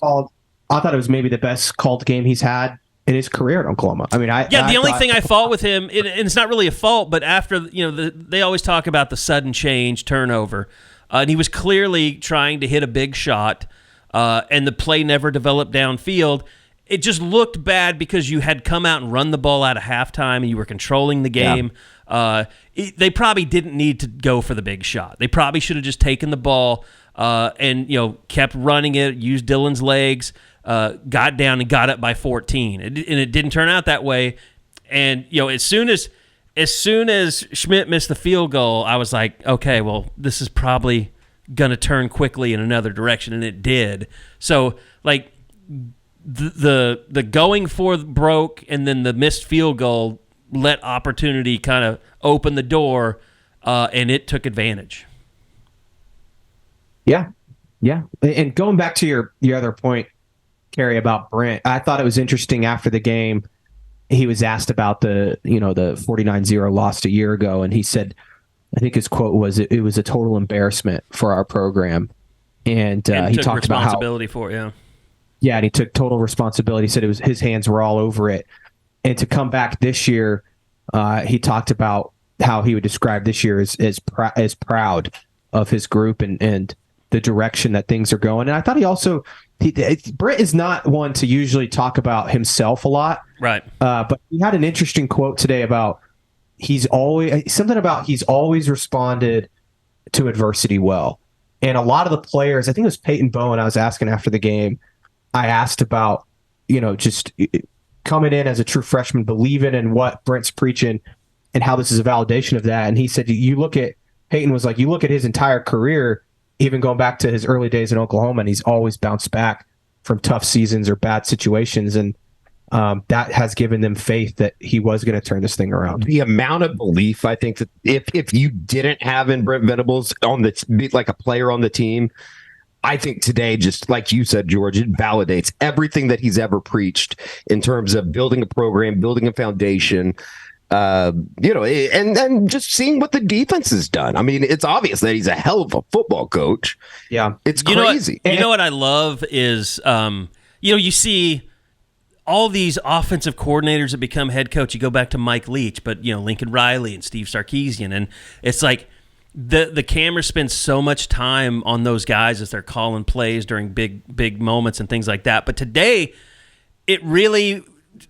I thought it was maybe the best called game he's had in his career at Oklahoma. I mean, the only thing I fault with him, and it's not really a fault, but after they always talk about the sudden change turnover, and he was clearly trying to hit a big shot, and the play never developed downfield. It just looked bad because you had come out and run the ball out of halftime, and you were controlling the game. Yeah. They probably didn't need to go for the big shot. They probably should have just taken the ball and kept running it, used Dillon's legs. Got down and got up by 14, and it didn't turn out that way. And as soon as Schmidt missed the field goal, I was like, okay, well, this is probably gonna turn quickly in another direction, and it did. So like the going for broke, and then the missed field goal let opportunity kind of open the door, and it took advantage. Yeah, and going back to your other point, Carey, about Brent, I thought it was interesting after the game. He was asked about the 49-0 loss a year ago, and he said, I think his quote was, "It was a total embarrassment for our program," and he took talked about responsibility for it. Yeah, and he took total responsibility. He said it was his hands were all over it, and to come back this year, he talked about how he would describe this year as proud of his group and the direction that things are going. And I thought Brent is not one to usually talk about himself a lot. Right. But he had an interesting quote today about he's always responded to adversity well. And a lot of the players, I think it was Peyton Bowen I was asking after the game, I asked about, just coming in as a true freshman, believing in what Brent's preaching and how this is a validation of that. And he said, Peyton was like, you look at his entire career, even going back to his early days in Oklahoma, and he's always bounced back from tough seasons or bad situations. And that has given them faith that he was going to turn this thing around. The amount of belief, I think, that if you didn't have in Brent Venables like a player on the team, I think today, just like you said, George, it validates everything that he's ever preached in terms of building a program, building a foundation, and then just seeing what the defense has done. I mean, it's obvious that he's a hell of a football coach. Yeah. It's crazy. You know what I love is, you see all these offensive coordinators that become head coach. You go back to Mike Leach, but, Lincoln Riley and Steve Sarkisian. And it's like the camera spends so much time on those guys as they're calling plays during big moments and things like that. But today, it really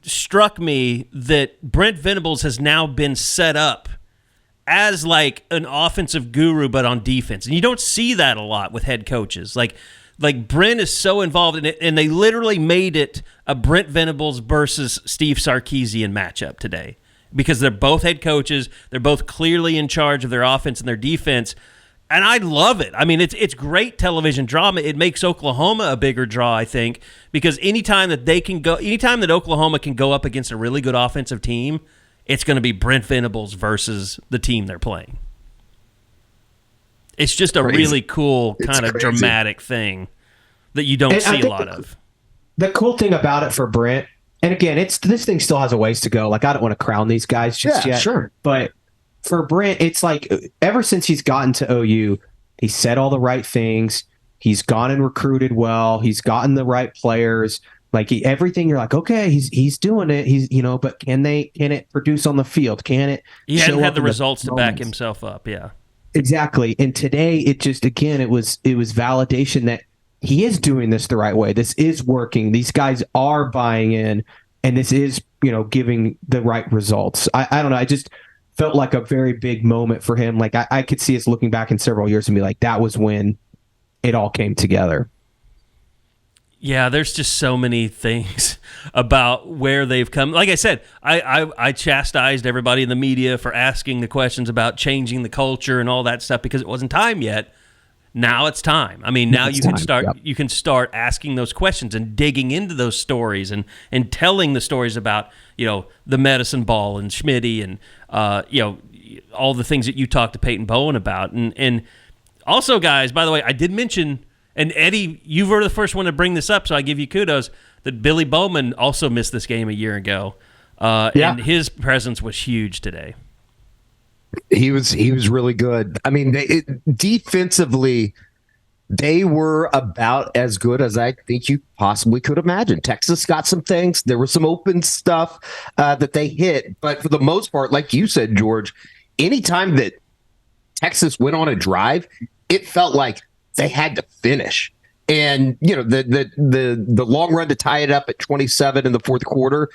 struck me that Brent Venables has now been set up as like an offensive guru, but on defense. And you don't see that a lot with head coaches. Like Brent is so involved in it, and they literally made it a Brent Venables versus Steve Sarkisian matchup today because they're both head coaches. They're both clearly in charge of their offense and their defense. And I love it. I mean, it's great television drama. It makes Oklahoma a bigger draw, I think, because anytime that Oklahoma can go up against a really good offensive team, it's going to be Brent Venables versus the team they're playing. It's just a really cool kind of dramatic thing that you don't see a lot of. The cool thing about it for Brent, and again, this thing still has a ways to go. Like, I don't want to crown these guys just yet. Sure. But for Brent, it's like ever since he's gotten to OU, he said all the right things. He's gone and recruited well. He's gotten the right players. Like everything, you're like, okay, he's doing it. But can it produce on the field? Can it? He hadn't had the results to back himself up. Yeah, exactly. And today, it just it was validation that he is doing this the right way. This is working. These guys are buying in, and this is giving the right results. I don't know. I just felt like a very big moment for him. Like I could see us looking back in several years and be like, that was when it all came together. Yeah, there's just so many things about where they've come. Like I said, I chastised everybody in the media for asking the questions about changing the culture and all that stuff because it wasn't time yet. Now it's time. I mean, now you can start. Yep. You can start asking those questions and digging into those stories and telling the stories about the medicine ball and Schmitty and all the things that you talked to Peyton Bowen about and also, guys. By the way, I did mention. And Eddie, you were the first one to bring this up, so I give you kudos that Billy Bowman also missed this game a year ago, and his presence was huge today. He was really good. I mean, defensively, they were about as good as I think you possibly could imagine. Texas got some things. There was some open stuff that they hit, but for the most part, like you said, George, anytime that Texas went on a drive, it felt like they had to finish. And, the long run to tie it up at 27 in the fourth quarter,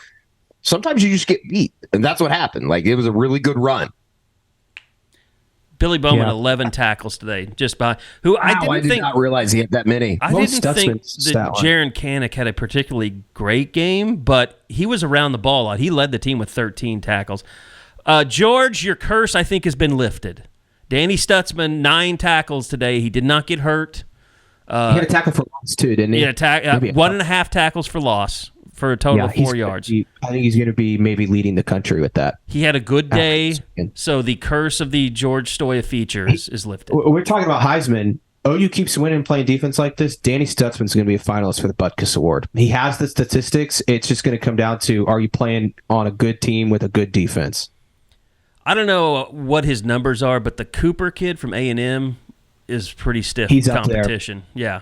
sometimes you just get beat. And that's what happened. Like, it was a really good run. Billy Bowman, 11 tackles today, just by who I did not realize he had that many. I didn't think that Jaron Kanak had a particularly great game, but he was around the ball a lot. He led the team with 13 tackles. George, your curse, I think, has been lifted. Danny Stutzman, 9 tackles today. He did not get hurt. He had a tackle for loss, too, didn't he? He had 1.5 tackles for loss for a total of 4 yards. I think he's going to be maybe leading the country with that. He had a good day, so the curse of the George Stoia features is lifted. We're talking about Heisman. OU keeps winning and playing defense like this. Danny Stutzman's going to be a finalist for the Butkus Award. He has the statistics. It's just going to come down to, are you playing on a good team with a good defense? I don't know what his numbers are, but the Cooper kid from A&M is pretty stiff competition. Up there. Yeah.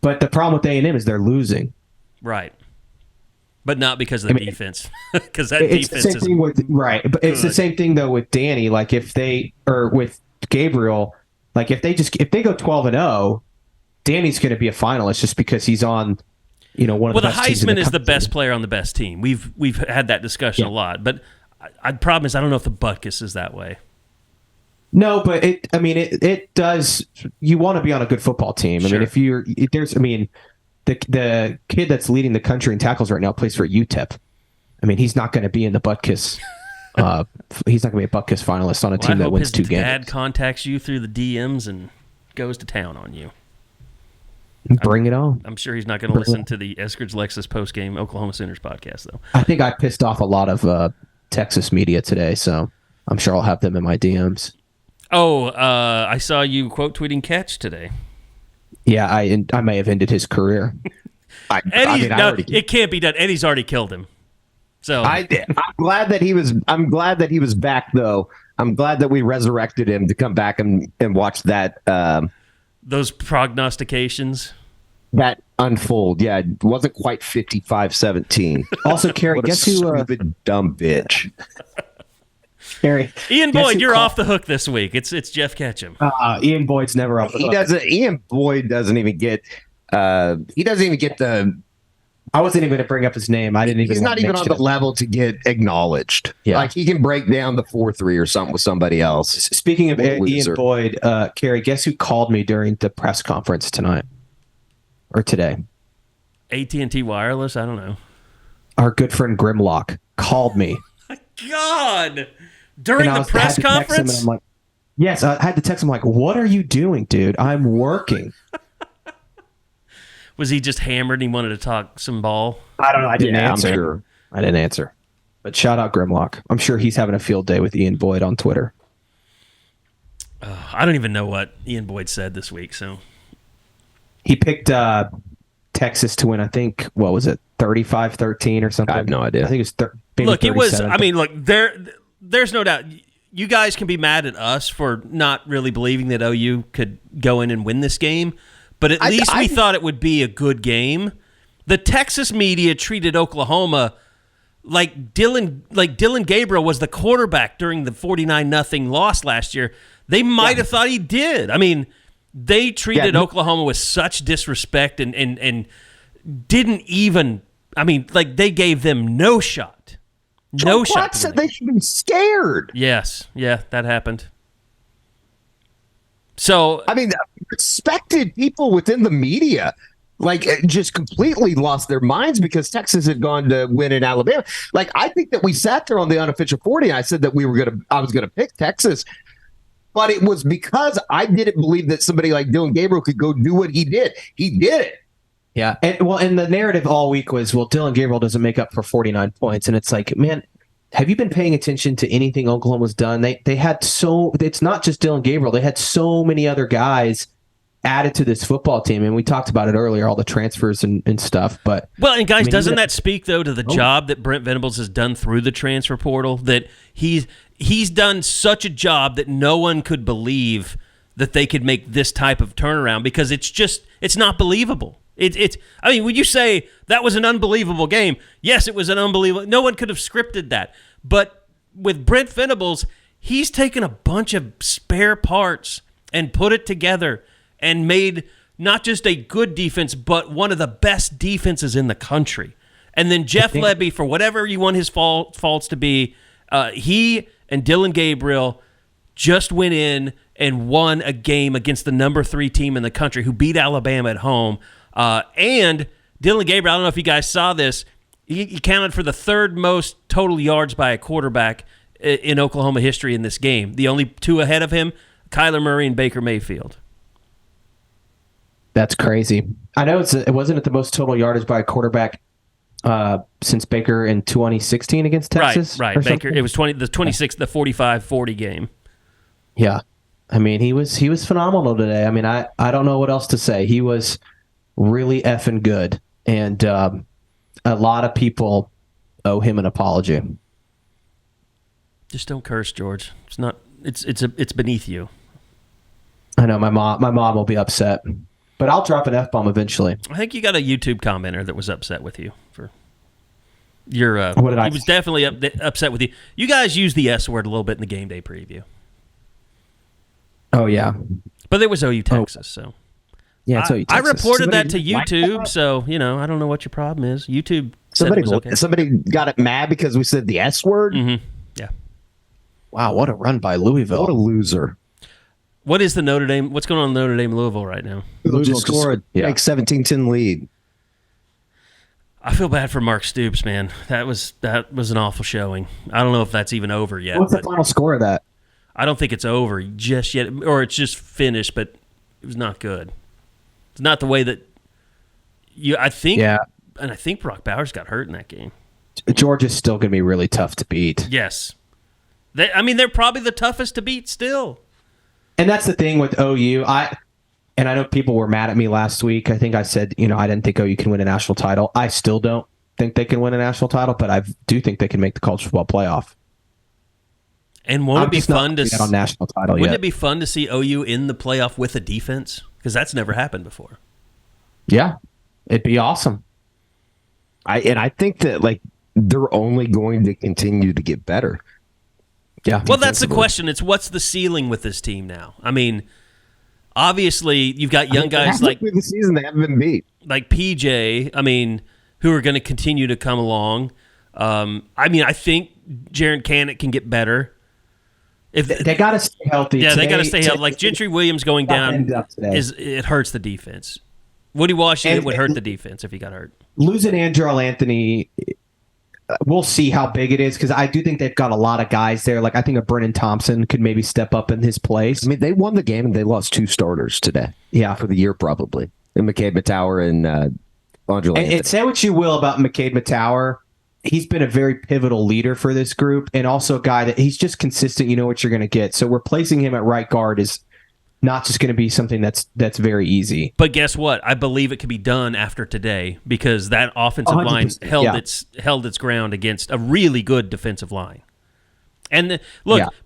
But the problem with A&M is they're losing. Right. But not because of the defense. Because that defense is right. But it's the same thing, though, with Danny. Like, with Gabriel, like, if they go 12-0, Danny's going to be a finalist just because he's on, one of the best teams in the Heisman is the country. best player on the best team. We've had that discussion a lot, but the problem is I don't know if the Butkus is that way. No, but it does. You want to be on a good football team. Sure. The kid that's leading the country in tackles right now plays for UTEP. I mean, he's not going to be in the Butkus. He's not going to be a Butkus finalist on a team that wins 2 games. Dad contacts you through the DMs and goes to town on you. Bring it on. I'm sure he's not going to listen to the Eskridge Lexus post-game Oklahoma Sooners podcast, though. I think I pissed off a lot of Texas media today, so I'm sure I'll have them in my DMs. Oh, I saw you quote tweeting Catch today. Yeah, I may have ended his career. It can't be done. Eddie's already killed him. So I'm glad that he was. I'm glad that he was back, though. I'm glad that we resurrected him to come back and watch that. Those prognostications that unfold. Yeah, it wasn't quite 55-17. Also, Carey, guess who? Stupid dumb bitch. Carey, Ian Boyd, you're off the hook this week. It's Jeff Ketchum. Ian Boyd's never off the hook. Ian Boyd doesn't even get. He doesn't even get the. I wasn't even going to bring up his name. I didn't even. He's not even on the level to get acknowledged. Yeah. Like he can break down the 4-3 or something with somebody else. Speaking of Ian Boyd, Carey, guess who called me during the press conference tonight or today? AT&T Wireless. I don't know. Our good friend Grimlock called me. God, during the press conference. I'm like, yes, I had to text him. Like, what are you doing, dude? I'm working. Was he just hammered and he wanted to talk some ball? I don't know. I didn't answer. I'm sure. I didn't answer. But shout out Grimlock. I'm sure he's having a field day with Ian Boyd on Twitter. I don't even know what Ian Boyd said this week. So he picked Texas to win. I think, what was it, 35-13 or something? I have no idea. I think it was. Look, it was. I mean, look, there's no doubt. You guys can be mad at us for not really believing that OU could go in and win this game, but at least we thought it would be a good game. The Texas media treated Oklahoma like Dillon Gabriel was the quarterback during the 49-0 loss last year. They might have thought he did. I mean, they treated Oklahoma with such disrespect and didn't even. I mean, like they gave them no shot. No shot. Said they should be scared. Yes. Yeah, that happened. So I mean, respected people within the media like just completely lost their minds because Texas had gone to win in Alabama. Like, I think that we sat there on the unofficial 40 and I said that I was going to pick Texas, but it was because I didn't believe that somebody like Dillon Gabriel could go do what he did. He did it. Yeah. And the narrative all week was, well, Dillon Gabriel doesn't make up for 49 points. And it's like, man, have you been paying attention to anything Oklahoma's done? They had it's not just Dillon Gabriel. They had so many other guys added to this football team, and we talked about it earlier, all the transfers and stuff. But and guys, doesn't that speak though to the job that Brent Venables has done through the transfer portal? That he's done such a job that no one could believe that they could make this type of turnaround because it's not believable. I mean, when you say that was an unbelievable game, yes, it was an unbelievable. No one could have scripted that, but with Brent Venables, he's taken a bunch of spare parts and put it together and made not just a good defense, but one of the best defenses in the country. And then Jeff Lebby, for whatever you want his faults to be, he and Dillon Gabriel just went in and won a game against the number 3 team in the country who beat Alabama at home. And Dillon Gabriel, I don't know if you guys saw this, he counted for the 3rd most total yards by a quarterback in Oklahoma history in this game. The only 2 ahead of him, Kyler Murray and Baker Mayfield. That's crazy. I know it wasn't the most total yardage by a quarterback since Baker in 2016 against Texas. Right. Baker. It was the 45-40 game. Yeah, I mean he was phenomenal today. I mean I don't know what else to say. He was really effing good, and a lot of people owe him an apology. Just don't curse, George. It's not. It's beneath you. I know my mom will be upset. But I'll drop an F-bomb eventually. I think you got a YouTube commenter that was upset with you for your. He was definitely upset with you. You guys used the S word a little bit in the game day preview. Oh yeah, but there was OU Texas, so yeah, it's OU Texas. I reported that to YouTube, so I don't know what your problem is. YouTube. Somebody got it mad because we said the S word. Mm-hmm. Yeah. Wow, what a run by Louisville! What a loser. What is the Notre Dame? What's going on in Notre Dame Louisville right now? Louisville just scored a 17-10 lead. I feel bad for Mark Stoops, man. That was an awful showing. I don't know if that's even over yet. What's the final score of that? I don't think it's over just yet, or it's just finished, but it was not good. It's not the way that I think. Yeah. And I think Brock Bowers got hurt in that game. Georgia's still going to be really tough to beat. Yes. They're probably the toughest to beat still. And that's the thing with OU. I know people were mad at me last week. I think I said, I didn't think OU can win a national title. I still don't think they can win a national title, but I do think they can make the college football playoff. And won't it be fun to on national title? Wouldn't it be fun to see OU in the playoff with a defense? Because that's never happened before. Yeah, it'd be awesome. I think that they're only going to continue to get better. Yeah. Well, that's the question. It's what's the ceiling with this team now? I mean, obviously you've got young guys like the season they haven't been beat, like PJ. I mean, who are going to continue to come along. I think Jaron Cannett can get better. If they got to stay healthy. Yeah, they got to stay healthy. Like Gentry Williams going down it hurts the defense. Woody Washington would hurt the defense if he got hurt. Losing Andrell Anthony, we'll see how big it is because I do think they've got a lot of guys there. Like I think a Brennan Thompson could maybe step up in his place. I mean, they won the game and they lost 2 starters today. Yeah, for the year probably. And McCade Matower and Andrell Anthony. And say what you will about McCade Matower. He's been a very pivotal leader for this group and also a guy that he's just consistent. You know what you're going to get. So replacing him at right guard is not just going to be something that's very easy. But guess what? I believe it could be done after today because that offensive line held its ground against a really good defensive line. And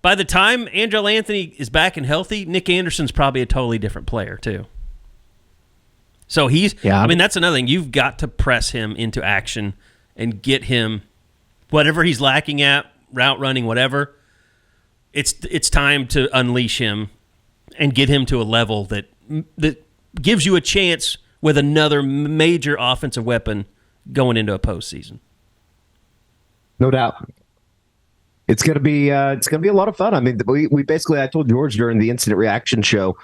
by the time Andrell Anthony is back and healthy, Nick Anderson's probably a totally different player too. So that's another thing. You've got to press him into action and get him whatever he's lacking at, route running, whatever. It's time to unleash him and get him to a level that gives you a chance with another major offensive weapon going into a postseason. No doubt. It's gonna be a lot of fun. I mean, we basically, I told George during the instant reaction show,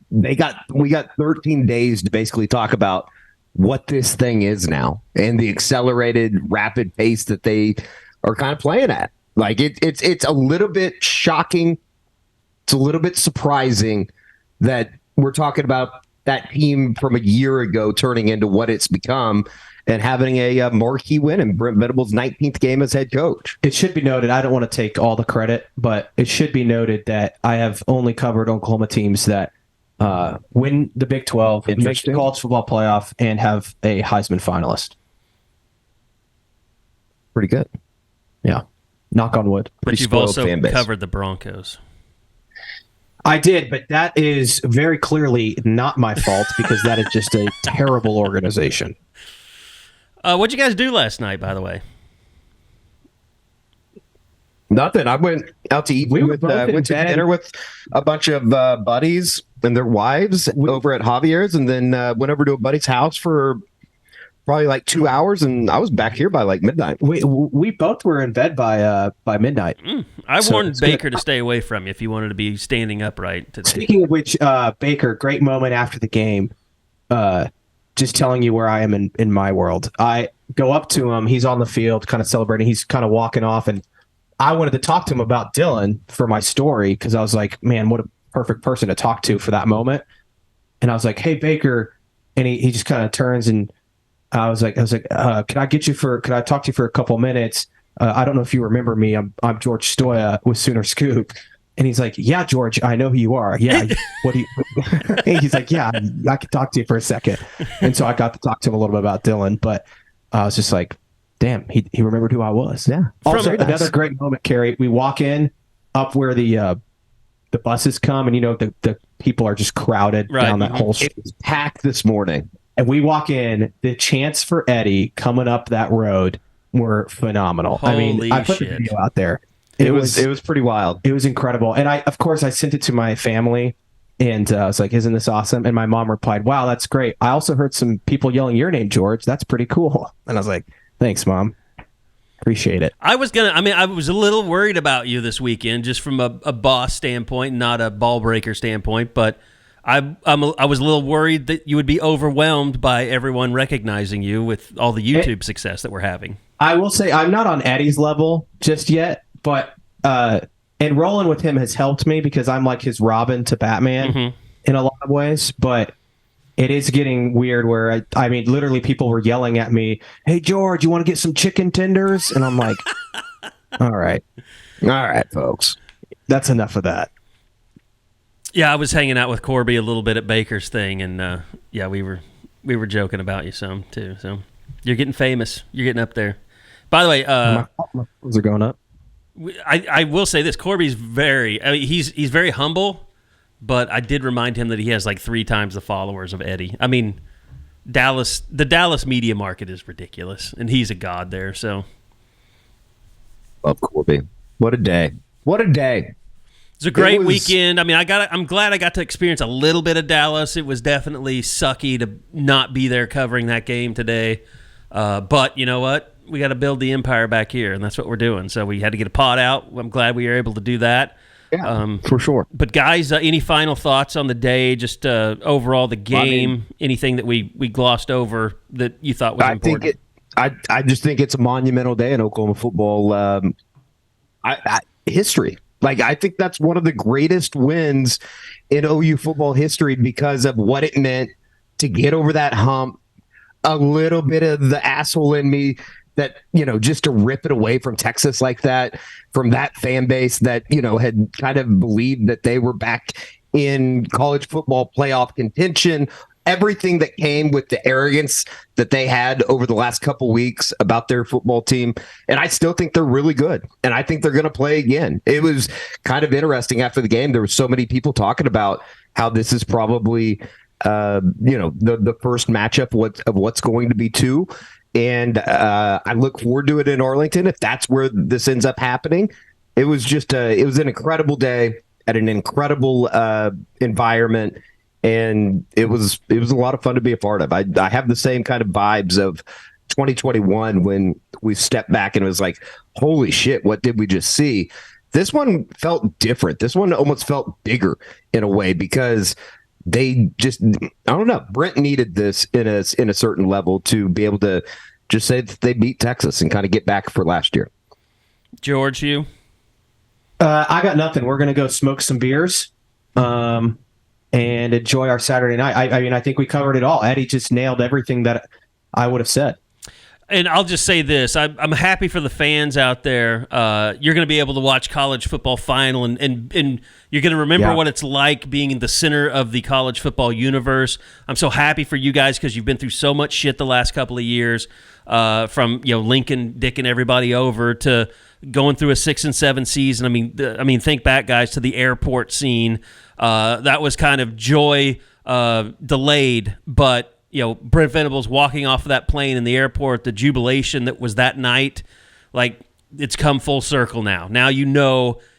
we got 13 days to basically talk about what this thing is now and the accelerated, rapid pace that they are kind of playing at. Like it's a little bit shocking. It's a little bit surprising that we're talking about that team from a year ago turning into what it's become and having a marquee win in Brent Venables' 19th game as head coach. It should be noted, I don't want to take all the credit, but it should be noted that I have only covered Oklahoma teams that win the Big 12, make the college football playoff, and have a Heisman finalist. Pretty good. Yeah. Knock on wood. But you've also covered the Broncos. I did, but that is very clearly not my fault because that is just a terrible organization. What'd you guys do last night, by the way? Nothing. I went out to eat. Went to dinner with a bunch of buddies and their wives over at Javier's, and then went over to a buddy's house for probably like 2 hours, and I was back here by like midnight. We both were in bed by midnight. I warned Baker to stay away from you if you wanted to be standing upright today. Speaking of which, Baker, great moment after the game. Just telling you where I am in my world. I go up to him. He's on the field, kind of celebrating. He's kind of walking off, and I wanted to talk to him about Dillon for my story because I was like, man, what a perfect person to talk to for that moment. And I was like, hey, Baker, and he just kind of turns and I was like, can I talk to you for a couple minutes? I don't know if you remember me. I'm George Stoya with Sooner Scoop. And he's like, yeah, George, I know who you are. Yeah. What do you, he's like, yeah, I can talk to you for a second. And so I got to talk to him a little bit about Dillon, but I was just like, damn, he remembered who I was. Yeah. Also, another great moment, Carey. We walk in up where the buses come, and the people are just crowded down that whole street. It was packed this morning. And we walk in, the chants for Eddie coming up that road were phenomenal. Holy I put shit. the video out there. It was pretty wild. It was incredible. And I sent it to my family, and I was like, isn't this awesome? And my mom replied, wow, that's great. I also heard some people yelling your name, George. That's pretty cool. And I was like, thanks, Mom. Appreciate it. I was a little worried about you this weekend, just from a boss standpoint, not a ball breaker standpoint, but I was a little worried that you would be overwhelmed by everyone recognizing you with all the YouTube success that we're having. I will say I'm not on Eddie's level just yet, but and rolling with him has helped me because I'm like his Robin to Batman in a lot of ways, but it is getting weird where I mean, literally people were yelling at me, hey, George, you want to get some chicken tenders? And I'm like, all right, folks, that's enough of that. Yeah, I was hanging out with Corby a little bit at Baker's thing, and yeah, we were joking about you some too. So you're getting famous. You're getting up there. By the way, my phones are going up. I will say this: Corby's he's very humble, but I did remind him that he has like 3 times the followers of Eddie. I mean, the Dallas media market is ridiculous, and he's a god there. So, love Corby. What a day! What a day! It's a great weekend. I mean, I'm glad I got to experience a little bit of Dallas. It was definitely sucky to not be there covering that game today. But you know what? We got to build the empire back here, and that's what we're doing. So we had to get a pod out. I'm glad we were able to do that. Yeah, for sure. But guys, any final thoughts on the day? Just overall the game? Anything that we glossed over that you thought was important? I just think it's a monumental day in Oklahoma football history. Like, I think that's one of the greatest wins in OU football history because of what it meant to get over that hump. A little bit of the asshole in me that, just to rip it away from Texas like that, from that fan base that, had kind of believed that they were back in college football playoff contention. Everything that came with the arrogance that they had over the last couple weeks about their football team. And I still think they're really good. And I think they're going to play again. It was kind of interesting after the game. There were so many people talking about how this is probably, the first matchup of what's going to be 2. And I look forward to it in Arlington if that's where this ends up happening. It was an incredible day at an incredible environment. And it was a lot of fun to be a part of. I have the same kind of vibes of 2021 when we stepped back and it was like, holy shit, what did we just see? This one felt different. This one almost felt bigger in a way because they just, I don't know. Brent needed this in a certain level to be able to just say that they beat Texas and kind of get back for last year. George, you? I got nothing. We're going to go smoke some beers and enjoy our Saturday night. I mean, I think we covered it all. Eddie just nailed everything that I would have said. And I'll just say this. I'm happy for the fans out there. You're going to be able to watch college football final, and you're going to remember what it's like being in the center of the college football universe. I'm so happy for you guys because you've been through so much shit the last couple of years, from Lincoln dicking everybody over to going through a 6 and 7 season. I mean, think back, guys, to the airport scene. That was kind of joy delayed, but Brent Venables walking off of that plane in the airport, the jubilation that was that night, like, it's come full circle now. Now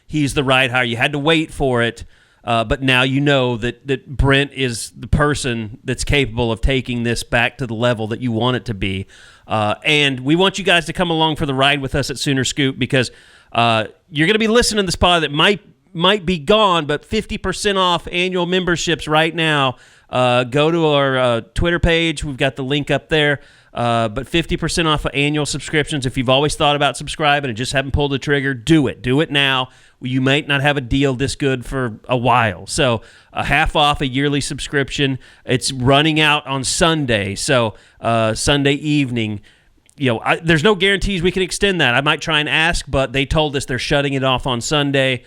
he's the right hire. You had to wait for it, but now that Brent is the person that's capable of taking this back to the level that you want it to be. And we want you guys to come along for the ride with us at Sooner Scoop because you're going to be listening to this pod that might be gone, but 50% off annual memberships right now. Go to our Twitter page. We've got the link up there. But 50% off of annual subscriptions. If you've always thought about subscribing and just haven't pulled the trigger, do it. Do it now. You might not have a deal this good for a while. So half off a yearly subscription. It's running out on Sunday. So Sunday evening. There's no guarantees we can extend that. I might try and ask, but they told us they're shutting it off on Sunday.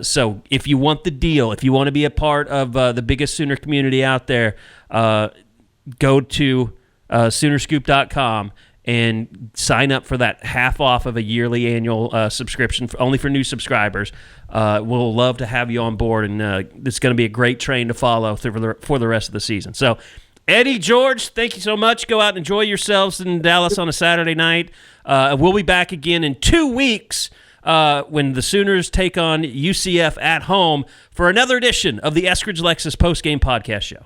So if you want the deal, if you want to be a part of the biggest Sooner community out there, go to Soonerscoop.com and sign up for that half off of a yearly annual subscription only for new subscribers. We'll love to have you on board, and it's going to be a great train to follow for the rest of the season. So, Eddie, George, thank you so much. Go out and enjoy yourselves in Dallas on a Saturday night. We'll be back again in 2 weeks when the Sooners take on UCF at home for another edition of the Eskridge Lexus postgame podcast show.